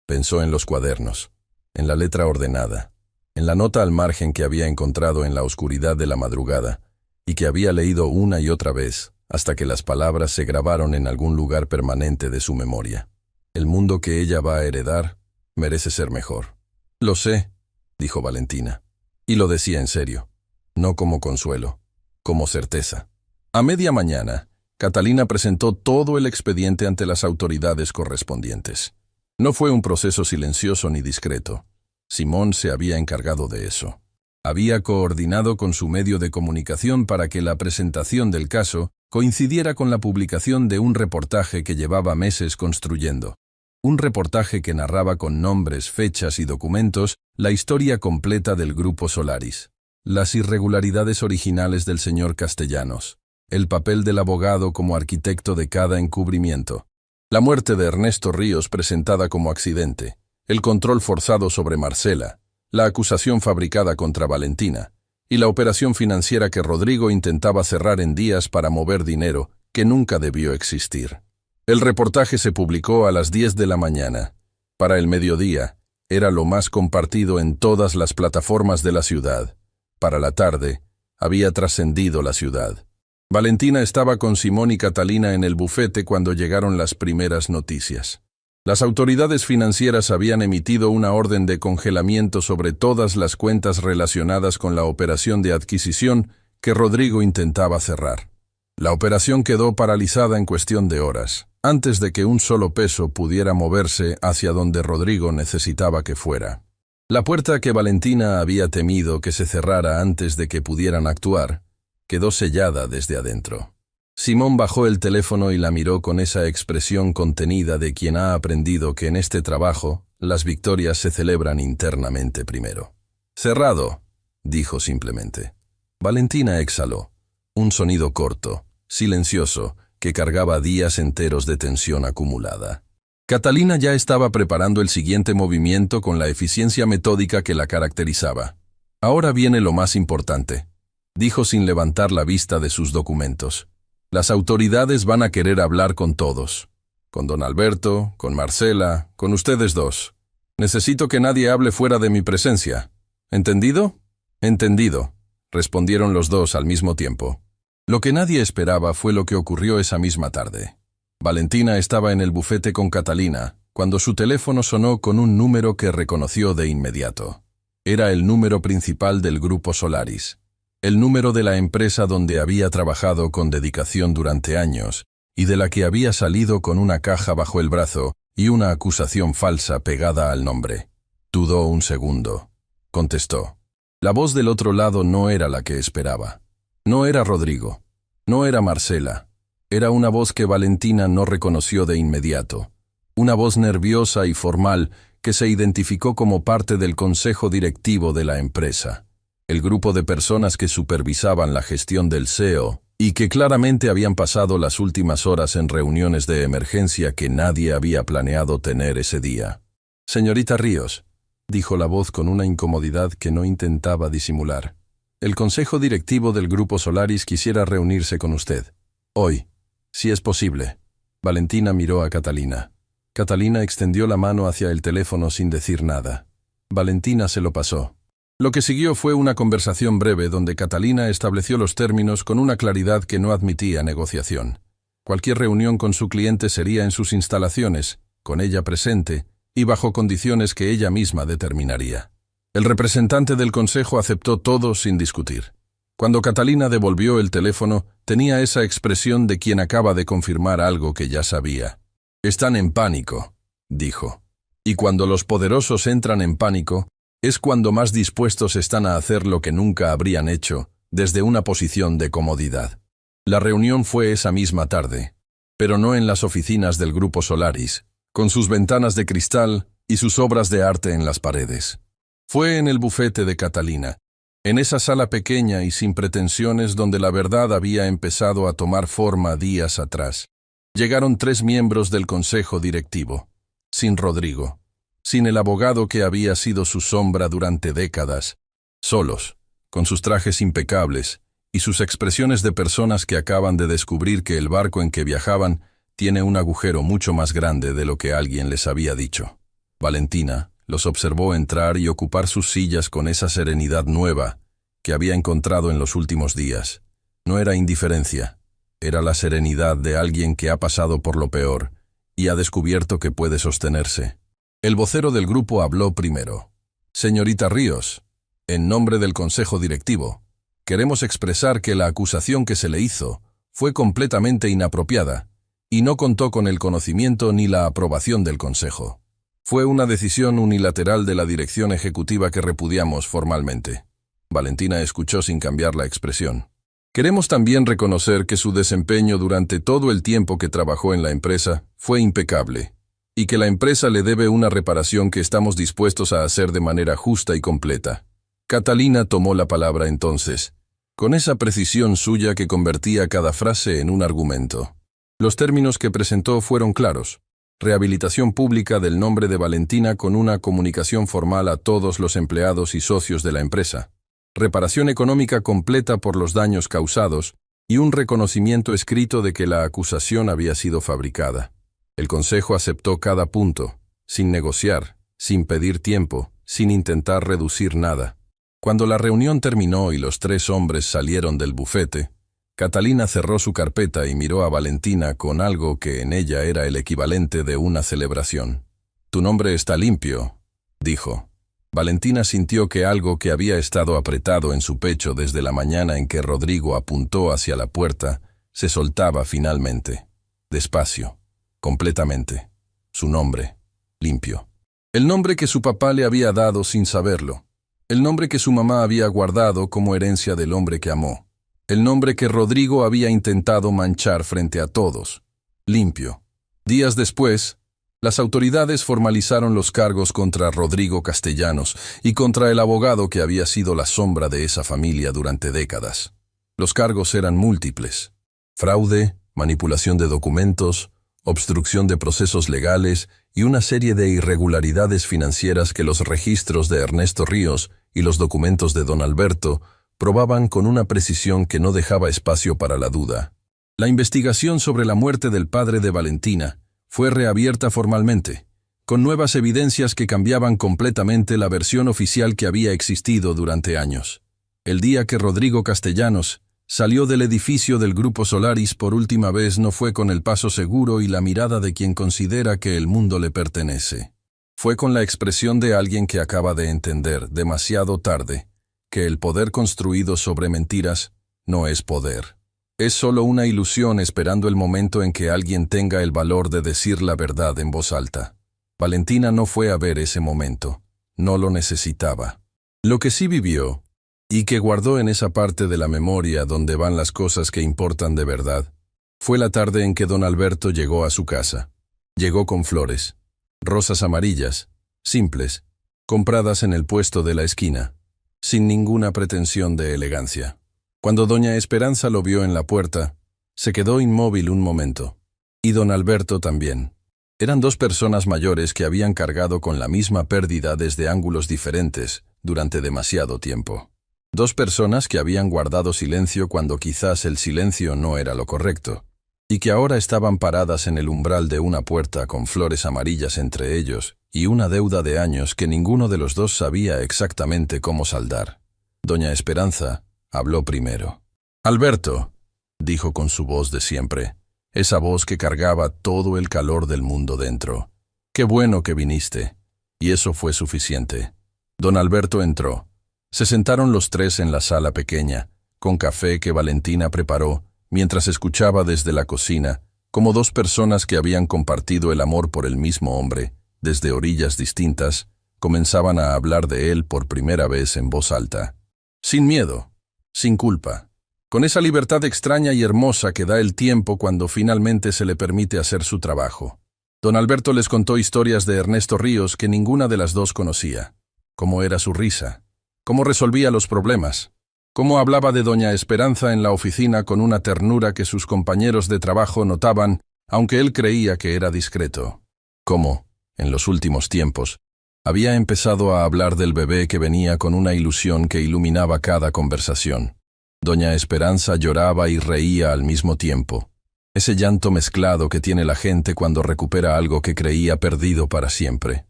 Pensó en los cuadernos, en la letra ordenada, en la nota al margen que había encontrado en la oscuridad de la madrugada y que había leído una y otra vez hasta que las palabras se grabaron en algún lugar permanente de su memoria. El mundo que ella va a heredar merece ser mejor. «Lo sé», dijo Valentina, y lo decía en serio, no como consuelo, como certeza. A media mañana, Catalina presentó todo el expediente ante las autoridades correspondientes. No fue un proceso silencioso ni discreto. Simón se había encargado de eso. Había coordinado con su medio de comunicación para que la presentación del caso coincidiera con la publicación de un reportaje que llevaba meses construyendo. Un reportaje que narraba con nombres, fechas y documentos la historia completa del Grupo Solaris. Las irregularidades originales del señor Castellanos. El papel del abogado como arquitecto de cada encubrimiento. La muerte de Ernesto Ríos presentada como accidente. El control forzado sobre Marcela. La acusación fabricada contra Valentina. Y la operación financiera que Rodrigo intentaba cerrar en días para mover dinero que nunca debió existir. El reportaje se publicó a las 10 de la mañana. Para el mediodía, era lo más compartido en todas las plataformas de la ciudad. Para la tarde, había trascendido la ciudad. Valentina estaba con Simón y Catalina en el bufete cuando llegaron las primeras noticias. Las autoridades financieras habían emitido una orden de congelamiento sobre todas las cuentas relacionadas con la operación de adquisición que Rodrigo intentaba cerrar. La operación quedó paralizada en cuestión de horas, antes de que un solo peso pudiera moverse hacia donde Rodrigo necesitaba que fuera. La puerta que Valentina había temido que se cerrara antes de que pudieran actuar, quedó sellada desde adentro. Simón bajó el teléfono y la miró con esa expresión contenida de quien ha aprendido que en este trabajo las victorias se celebran internamente primero. «Cerrado», dijo simplemente. Valentina exhaló. Un sonido corto, silencioso, que cargaba días enteros de tensión acumulada. Catalina ya estaba preparando el siguiente movimiento con la eficiencia metódica que la caracterizaba. «Ahora viene lo más importante», dijo sin levantar la vista de sus documentos. «Las autoridades van a querer hablar con todos. Con don Alberto, con Marcela, con ustedes dos. Necesito que nadie hable fuera de mi presencia. ¿Entendido?» «Entendido», respondieron los dos al mismo tiempo. Lo que nadie esperaba fue lo que ocurrió esa misma tarde. Valentina estaba en el bufete con Catalina, cuando su teléfono sonó con un número que reconoció de inmediato. Era el número principal del Grupo Solaris, el número de la empresa donde había trabajado con dedicación durante años y de la que había salido con una caja bajo el brazo y una acusación falsa pegada al nombre. Dudó un segundo. Contestó. La voz del otro lado no era la que esperaba. No era Rodrigo. No era Marcela. Era una voz que Valentina no reconoció de inmediato. Una voz nerviosa y formal que se identificó como parte del consejo directivo de la empresa. El grupo de personas que supervisaban la gestión del CEO y que claramente habían pasado las últimas horas en reuniones de emergencia que nadie había planeado tener ese día. «Señorita Ríos», dijo la voz con una incomodidad que no intentaba disimular. «El consejo directivo del Grupo Solaris quisiera reunirse con usted. Hoy, si es posible». Valentina miró a Catalina. Catalina extendió la mano hacia el teléfono sin decir nada. Valentina se lo pasó. Lo que siguió fue una conversación breve donde Catalina estableció los términos con una claridad que no admitía negociación. Cualquier reunión con su cliente sería en sus instalaciones, con ella presente, y bajo condiciones que ella misma determinaría. El representante del consejo aceptó todo sin discutir. Cuando Catalina devolvió el teléfono, tenía esa expresión de quien acaba de confirmar algo que ya sabía. «Están en pánico», dijo. «Y cuando los poderosos entran en pánico, es cuando más dispuestos están a hacer lo que nunca habrían hecho, desde una posición de comodidad». La reunión fue esa misma tarde, pero no en las oficinas del Grupo Solaris, con sus ventanas de cristal y sus obras de arte en las paredes. Fue en el bufete de Catalina, en esa sala pequeña y sin pretensiones donde la verdad había empezado a tomar forma días atrás. Llegaron 3 miembros del consejo directivo, sin Rodrigo, sin el abogado que había sido su sombra durante décadas, solos, con sus trajes impecables y sus expresiones de personas que acaban de descubrir que el barco en que viajaban tiene un agujero mucho más grande de lo que alguien les había dicho. Valentina los observó entrar y ocupar sus sillas con esa serenidad nueva que había encontrado en los últimos días. No era indiferencia, era la serenidad de alguien que ha pasado por lo peor y ha descubierto que puede sostenerse. El vocero del grupo habló primero. «Señorita Ríos, en nombre del consejo directivo, queremos expresar que la acusación que se le hizo fue completamente inapropiada y no contó con el conocimiento ni la aprobación del consejo. Fue una decisión unilateral de la dirección ejecutiva que repudiamos formalmente». Valentina escuchó sin cambiar la expresión. «Queremos también reconocer que su desempeño durante todo el tiempo que trabajó en la empresa fue impecable y que la empresa le debe una reparación que estamos dispuestos a hacer de manera justa y completa». Catalina tomó la palabra entonces, con esa precisión suya que convertía cada frase en un argumento. Los términos que presentó fueron claros. Rehabilitación pública del nombre de Valentina con una comunicación formal a todos los empleados y socios de la empresa. Reparación económica completa por los daños causados y un reconocimiento escrito de que la acusación había sido fabricada. El consejo aceptó cada punto, sin negociar, sin pedir tiempo, sin intentar reducir nada. Cuando la reunión terminó y los 3 hombres salieron del bufete, Catalina cerró su carpeta y miró a Valentina con algo que en ella era el equivalente de una celebración. «Tu nombre está limpio», dijo. Valentina sintió que algo que había estado apretado en su pecho desde la mañana en que Rodrigo apuntó hacia la puerta se soltaba finalmente, despacio, completamente. Su nombre, limpio. El nombre que su papá le había dado sin saberlo. El nombre que su mamá había guardado como herencia del hombre que amó. El nombre que Rodrigo había intentado manchar frente a todos. Limpio. Días después, las autoridades formalizaron los cargos contra Rodrigo Castellanos y contra el abogado que había sido la sombra de esa familia durante décadas. Los cargos eran múltiples: fraude, manipulación de documentos, obstrucción de procesos legales y una serie de irregularidades financieras que los registros de Ernesto Ríos y los documentos de don Alberto probaban con una precisión que no dejaba espacio para la duda. La investigación sobre la muerte del padre de Valentina fue reabierta formalmente, con nuevas evidencias que cambiaban completamente la versión oficial que había existido durante años. El día que Rodrigo Castellanos salió del edificio del Grupo Solaris por última vez no fue con el paso seguro y la mirada de quien considera que el mundo le pertenece. Fue con la expresión de alguien que acaba de entender, demasiado tarde, que el poder construido sobre mentiras no es poder. Es solo una ilusión esperando el momento en que alguien tenga el valor de decir la verdad en voz alta. Valentina no fue a ver ese momento. No lo necesitaba. Lo que sí vivió, y que guardó en esa parte de la memoria donde van las cosas que importan de verdad, fue la tarde en que don Alberto llegó a su casa. Llegó con flores, rosas amarillas, simples, compradas en el puesto de la esquina, sin ninguna pretensión de elegancia. Cuando doña Esperanza lo vio en la puerta, se quedó inmóvil un momento. Y don Alberto también. Eran dos personas mayores que habían cargado con la misma pérdida desde ángulos diferentes durante demasiado tiempo. Dos personas que habían guardado silencio cuando quizás el silencio no era lo correcto, y que ahora estaban paradas en el umbral de una puerta con flores amarillas entre ellos y una deuda de años que ninguno de los dos sabía exactamente cómo saldar. Doña Esperanza habló primero. «Alberto», dijo con su voz de siempre, esa voz que cargaba todo el calor del mundo dentro. «Qué bueno que viniste». Y eso fue suficiente. Don Alberto entró. Se sentaron los tres en la sala pequeña, con café que Valentina preparó, mientras escuchaba desde la cocina, como dos personas que habían compartido el amor por el mismo hombre, desde orillas distintas, comenzaban a hablar de él por primera vez en voz alta. Sin miedo. Sin culpa, con esa libertad extraña y hermosa que da el tiempo cuando finalmente se le permite hacer su trabajo. Don Alberto les contó historias de Ernesto Ríos que ninguna de las dos conocía. Cómo era su risa, cómo resolvía los problemas, cómo hablaba de doña Esperanza en la oficina con una ternura que sus compañeros de trabajo notaban, aunque él creía que era discreto. Cómo, en los últimos tiempos, había empezado a hablar del bebé que venía con una ilusión que iluminaba cada conversación. Doña Esperanza lloraba y reía al mismo tiempo. Ese llanto mezclado que tiene la gente cuando recupera algo que creía perdido para siempre.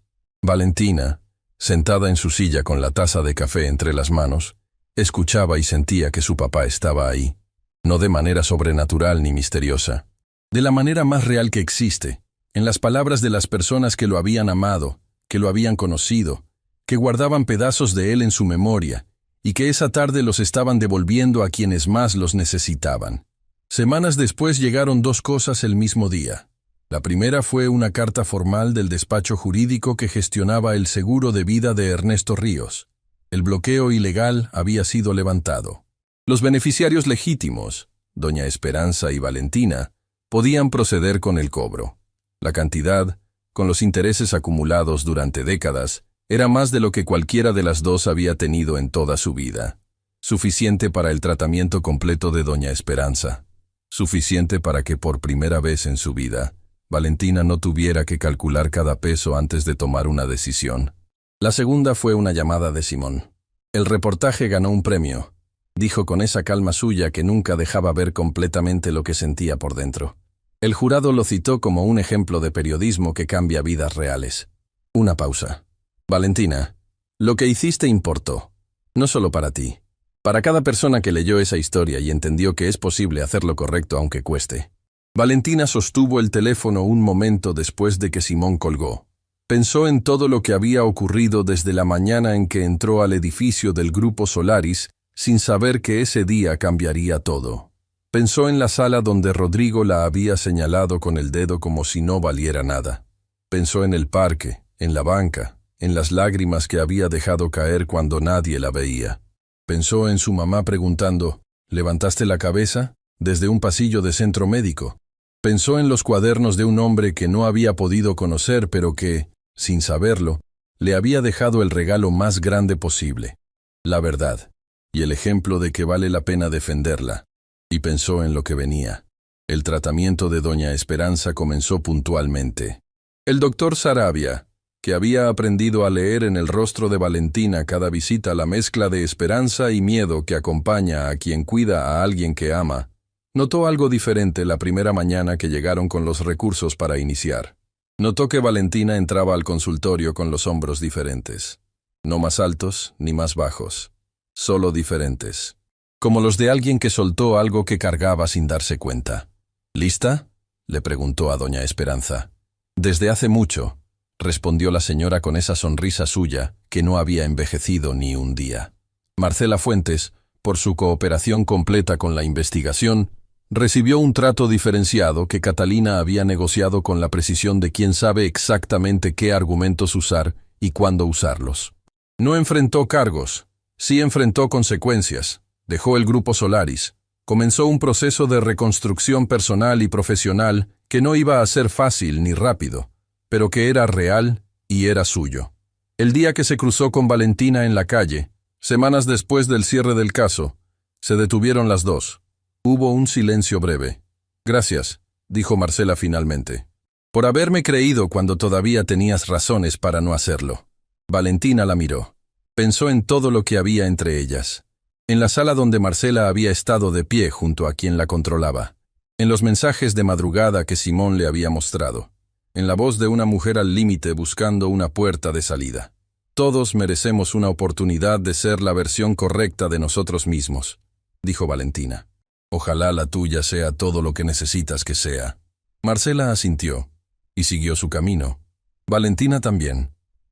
Valentina, sentada en su silla con la taza de café entre las manos, escuchaba y sentía que su papá estaba ahí. No de manera sobrenatural ni misteriosa. De la manera más real que existe, en las palabras de las personas que lo habían amado, que lo habían conocido, que guardaban pedazos de él en su memoria, y que esa tarde los estaban devolviendo a quienes más los necesitaban. Semanas después llegaron dos cosas el mismo día. La primera fue una carta formal del despacho jurídico que gestionaba el seguro de vida de Ernesto Ríos. El bloqueo ilegal había sido levantado. Los beneficiarios legítimos, doña Esperanza y Valentina, podían proceder con el cobro. La cantidad, con los intereses acumulados durante décadas, era más de lo que cualquiera de las dos había tenido en toda su vida. Suficiente para el tratamiento completo de doña Esperanza. Suficiente para que por primera vez en su vida, Valentina no tuviera que calcular cada peso antes de tomar una decisión. La segunda fue una llamada de Simón. El reportaje ganó un premio, dijo con esa calma suya que nunca dejaba ver completamente lo que sentía por dentro. El jurado lo citó como un ejemplo de periodismo que cambia vidas reales. Una pausa. Valentina, lo que hiciste importó. No solo para ti. Para cada persona que leyó esa historia y entendió que es posible hacer lo correcto aunque cueste. Valentina sostuvo el teléfono un momento después de que Simón colgó. Pensó en todo lo que había ocurrido desde la mañana en que entró al edificio del Grupo Solaris sin saber que ese día cambiaría todo. Pensó en la sala donde Rodrigo la había señalado con el dedo como si no valiera nada. Pensó en el parque, en la banca, en las lágrimas que había dejado caer cuando nadie la veía. Pensó en su mamá preguntando, ¿levantaste la cabeza? Desde un pasillo de centro médico. Pensó en los cuadernos de un hombre que no había podido conocer pero que, sin saberlo, le había dejado el regalo más grande posible, la verdad, y el ejemplo de que vale la pena defenderla. Y pensó en lo que venía. El tratamiento de doña Esperanza comenzó puntualmente. El doctor Saravia, que había aprendido a leer en el rostro de Valentina cada visita la mezcla de esperanza y miedo que acompaña a quien cuida a alguien que ama, notó algo diferente la primera mañana que llegaron con los recursos para iniciar. Notó que Valentina entraba al consultorio con los hombros diferentes. No más altos ni más bajos, solo diferentes. Como los de alguien que soltó algo que cargaba sin darse cuenta. ¿Lista?, le preguntó a doña Esperanza. Desde hace mucho, respondió la señora con esa sonrisa suya que no había envejecido ni un día. Marcela Fuentes, por su cooperación completa con la investigación, recibió un trato diferenciado que Catalina había negociado con la precisión de quien sabe exactamente qué argumentos usar y cuándo usarlos. No enfrentó cargos, sí enfrentó consecuencias, dejó el grupo Solaris, comenzó un proceso de reconstrucción personal y profesional que no iba a ser fácil ni rápido, pero que era real y era suyo. El día que se cruzó con Valentina en la calle, semanas después del cierre del caso, se detuvieron las dos. Hubo un silencio breve. «Gracias», dijo Marcela finalmente, «por haberme creído cuando todavía tenías razones para no hacerlo». Valentina la miró. Pensó en todo lo que había entre ellas. En la sala donde Marcela había estado de pie junto a quien la controlaba. En los mensajes de madrugada que Simón le había mostrado. En la voz de una mujer al límite buscando una puerta de salida. «Todos merecemos una oportunidad de ser la versión correcta de nosotros mismos», dijo Valentina. «Ojalá la tuya sea todo lo que necesitas que sea». Marcela asintió y siguió su camino. Valentina también.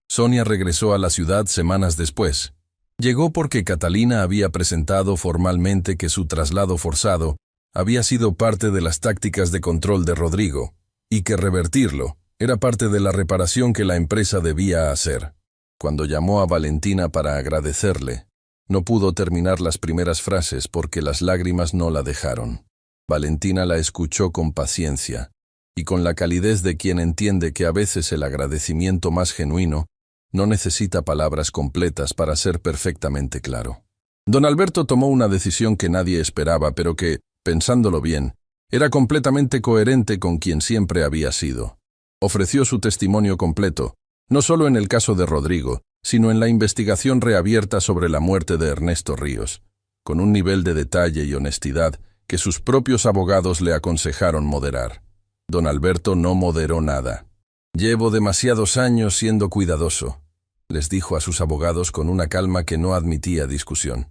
Sonia regresó a la ciudad semanas después. Llegó porque Catalina había presentado formalmente que su traslado forzado había sido parte de las tácticas de control de Rodrigo, y que revertirlo era parte de la reparación que la empresa debía hacer. Cuando llamó a Valentina para agradecerle, no pudo terminar las primeras frases porque las lágrimas no la dejaron. Valentina la escuchó con paciencia, y con la calidez de quien entiende que a veces el agradecimiento más genuino no necesita palabras completas para ser perfectamente claro. Don Alberto tomó una decisión que nadie esperaba, pero que, pensándolo bien, era completamente coherente con quien siempre había sido. Ofreció su testimonio completo, no solo en el caso de Rodrigo, sino en la investigación reabierta sobre la muerte de Ernesto Ríos, con un nivel de detalle y honestidad que sus propios abogados le aconsejaron moderar. Don Alberto no moderó nada. «Llevo demasiados años siendo cuidadoso», les dijo a sus abogados con una calma que no admitía discusión.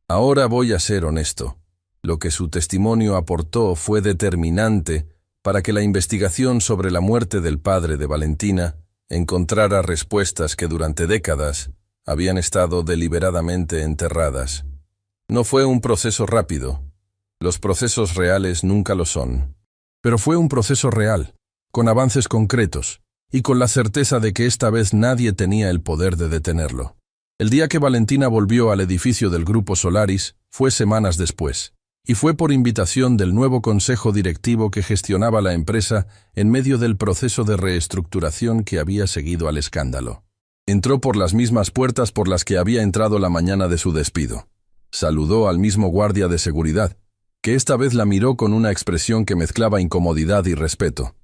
«Ahora voy a ser honesto. Lo que su testimonio aportó fue determinante para que la investigación sobre la muerte del padre de Valentina encontrara respuestas que durante décadas habían estado deliberadamente enterradas. No fue un proceso rápido. Los procesos reales nunca lo son. Pero fue un proceso real, con avances concretos, y con la certeza de que esta vez nadie tenía el poder de detenerlo. El día que Valentina volvió al edificio del Grupo Solaris fue semanas después, y fue por invitación del nuevo consejo directivo que gestionaba la empresa en medio del proceso de reestructuración que había seguido al escándalo. Entró por las mismas puertas por las que había entrado la mañana de su despido. Saludó al mismo guardia de seguridad, que esta vez la miró con una expresión que mezclaba incomodidad y respeto.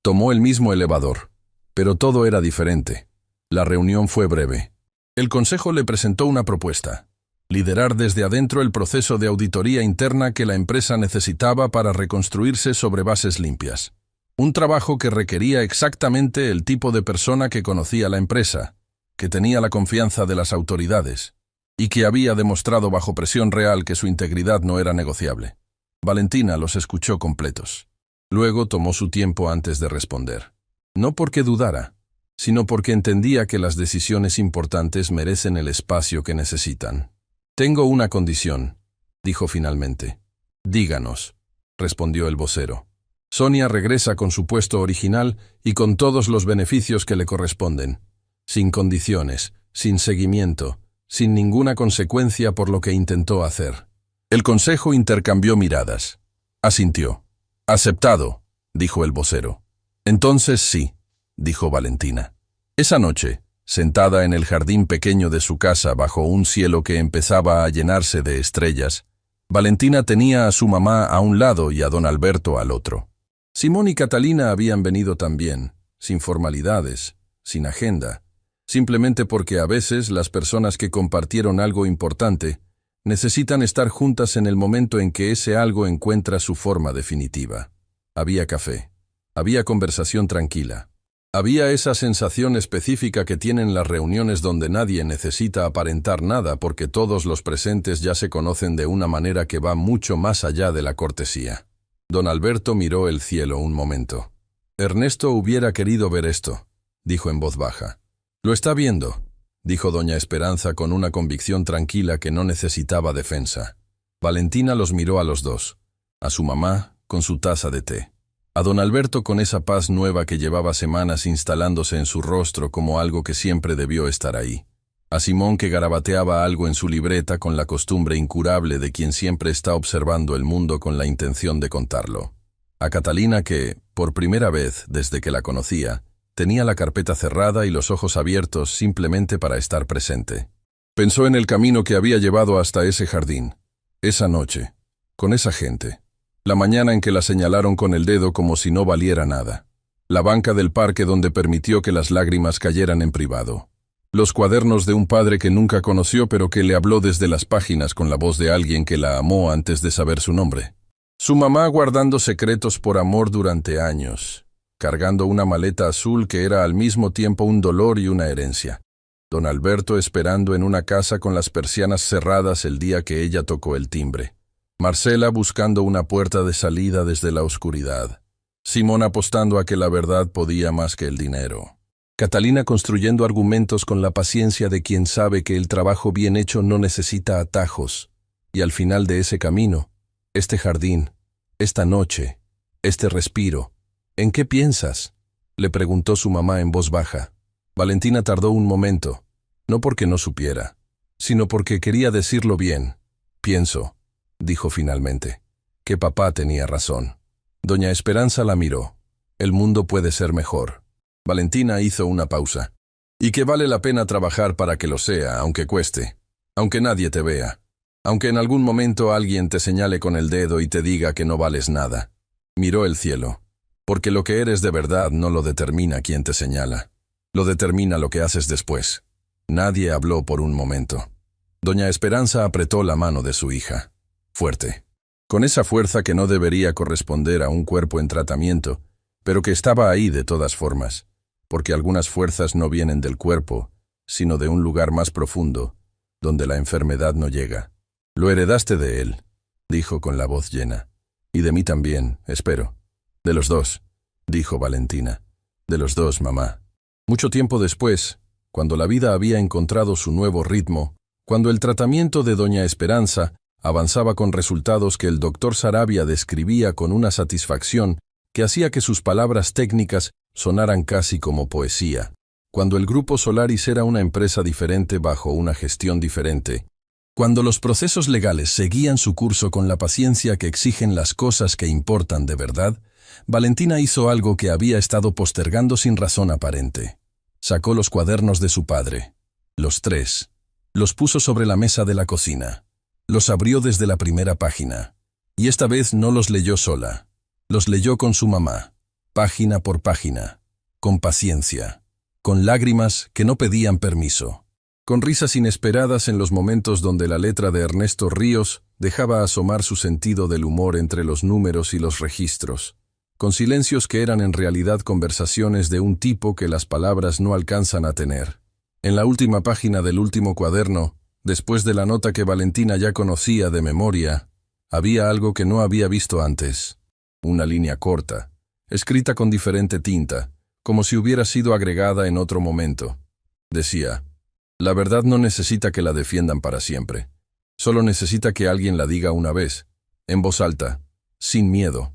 Tomó el mismo elevador, pero todo era diferente. La reunión fue breve. El consejo le presentó una propuesta: liderar desde adentro el proceso de auditoría interna que la empresa necesitaba para reconstruirse sobre bases limpias. Un trabajo que requería exactamente el tipo de persona que conocía la empresa, que tenía la confianza de las autoridades, y que había demostrado bajo presión real que su integridad no era negociable. Valentina los escuchó completos. Luego tomó su tiempo antes de responder. No porque dudara, sino porque entendía que las decisiones importantes merecen el espacio que necesitan. «Tengo una condición», dijo finalmente. «Díganos», respondió el vocero. Sonia regresa con su puesto original y con todos los beneficios que le corresponden, sin condiciones, sin seguimiento, sin ninguna consecuencia por lo que intentó hacer. El consejo intercambió miradas. Asintió. «Aceptado», dijo el vocero. «Entonces sí», dijo Valentina. Esa noche, sentada en el jardín pequeño de su casa bajo un cielo que empezaba a llenarse de estrellas, Valentina tenía a su mamá a un lado y a don Alberto al otro. Simón y Catalina habían venido también, sin formalidades, sin agenda, simplemente porque a veces las personas que compartieron algo importante necesitan estar juntas en el momento en que ese algo encuentra su forma definitiva. Había café, había conversación tranquila. Había esa sensación específica que tienen las reuniones donde nadie necesita aparentar nada porque todos los presentes ya se conocen de una manera que va mucho más allá de la cortesía. Don Alberto miró el cielo un momento. «Ernesto hubiera querido ver esto», dijo en voz baja. «Lo está viendo», dijo doña Esperanza con una convicción tranquila que no necesitaba defensa. Valentina los miró a los dos, a su mamá con su taza de té, a don Alberto con esa paz nueva que llevaba semanas instalándose en su rostro como algo que siempre debió estar ahí, a Simón que garabateaba algo en su libreta con la costumbre incurable de quien siempre está observando el mundo con la intención de contarlo, a Catalina que, por primera vez desde que la conocía, tenía la carpeta cerrada y los ojos abiertos simplemente para estar presente. Pensó en el camino que había llevado hasta ese jardín, esa noche, con esa gente. La mañana en que la señalaron con el dedo como si no valiera nada. La banca del parque donde permitió que las lágrimas cayeran en privado. Los cuadernos de un padre que nunca conoció pero que le habló desde las páginas con la voz de alguien que la amó antes de saber su nombre. Su mamá guardando secretos por amor durante años, cargando una maleta azul que era al mismo tiempo un dolor y una herencia. Don Alberto esperando en una casa con las persianas cerradas el día que ella tocó el timbre. Marcela buscando una puerta de salida desde la oscuridad. Simón apostando a que la verdad podía más que el dinero. Catalina construyendo argumentos con la paciencia de quien sabe que el trabajo bien hecho no necesita atajos. Y al final de ese camino, este jardín, esta noche, este respiro. «¿En qué piensas?», le preguntó su mamá en voz baja. Valentina tardó un momento, no porque no supiera, sino porque quería decirlo bien. «Pienso», dijo finalmente, «que papá tenía razón». Doña Esperanza la miró. «El mundo puede ser mejor». Valentina hizo una pausa. «Y que vale la pena trabajar para que lo sea, aunque cueste, aunque nadie te vea, aunque en algún momento alguien te señale con el dedo y te diga que no vales nada». Miró el cielo. «Porque lo que eres de verdad no lo determina quien te señala. Lo determina lo que haces después». Nadie habló por un momento. Doña Esperanza apretó la mano de su hija. Fuerte. Con esa fuerza que no debería corresponder a un cuerpo en tratamiento, pero que estaba ahí de todas formas, porque algunas fuerzas no vienen del cuerpo, sino de un lugar más profundo, donde la enfermedad no llega. «Lo heredaste de él», dijo con la voz llena. «Y de mí también, espero». «De los dos», dijo Valentina. «De los dos, mamá». Mucho tiempo después, cuando la vida había encontrado su nuevo ritmo, cuando el tratamiento de doña Esperanza avanzaba con resultados que el doctor Sarabia describía con una satisfacción que hacía que sus palabras técnicas sonaran casi como poesía, cuando el Grupo Solaris era una empresa diferente bajo una gestión diferente, cuando los procesos legales seguían su curso con la paciencia que exigen las cosas que importan de verdad, Valentina hizo algo que había estado postergando sin razón aparente. Sacó los cuadernos de su padre, los 3, los puso sobre la mesa de la cocina, los abrió desde la primera página, y esta vez no los leyó sola, los leyó con su mamá, página por página, con paciencia, con lágrimas que no pedían permiso, con risas inesperadas en los momentos donde la letra de Ernesto Ríos dejaba asomar su sentido del humor entre los números y los registros, con silencios que eran en realidad conversaciones de un tipo que las palabras no alcanzan a tener. En la última página del último cuaderno, después de la nota que Valentina ya conocía de memoria, había algo que no había visto antes. Una línea corta, escrita con diferente tinta, como si hubiera sido agregada en otro momento. Decía: «La verdad no necesita que la defiendan para siempre. Solo necesita que alguien la diga una vez, en voz alta, sin miedo».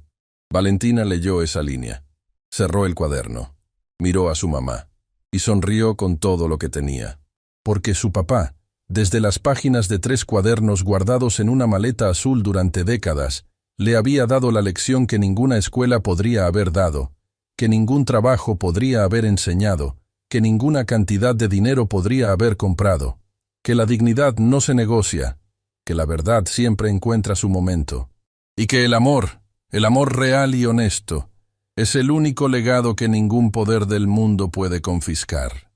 Valentina leyó esa línea. Cerró el cuaderno. Miró a su mamá. Y sonrió con todo lo que tenía. Porque su papá, desde las páginas de 3 cuadernos guardados en una maleta azul durante décadas, le había dado la lección que ninguna escuela podría haber dado, que ningún trabajo podría haber enseñado, que ninguna cantidad de dinero podría haber comprado, que la dignidad no se negocia, que la verdad siempre encuentra su momento, y que el amor real y honesto, es el único legado que ningún poder del mundo puede confiscar.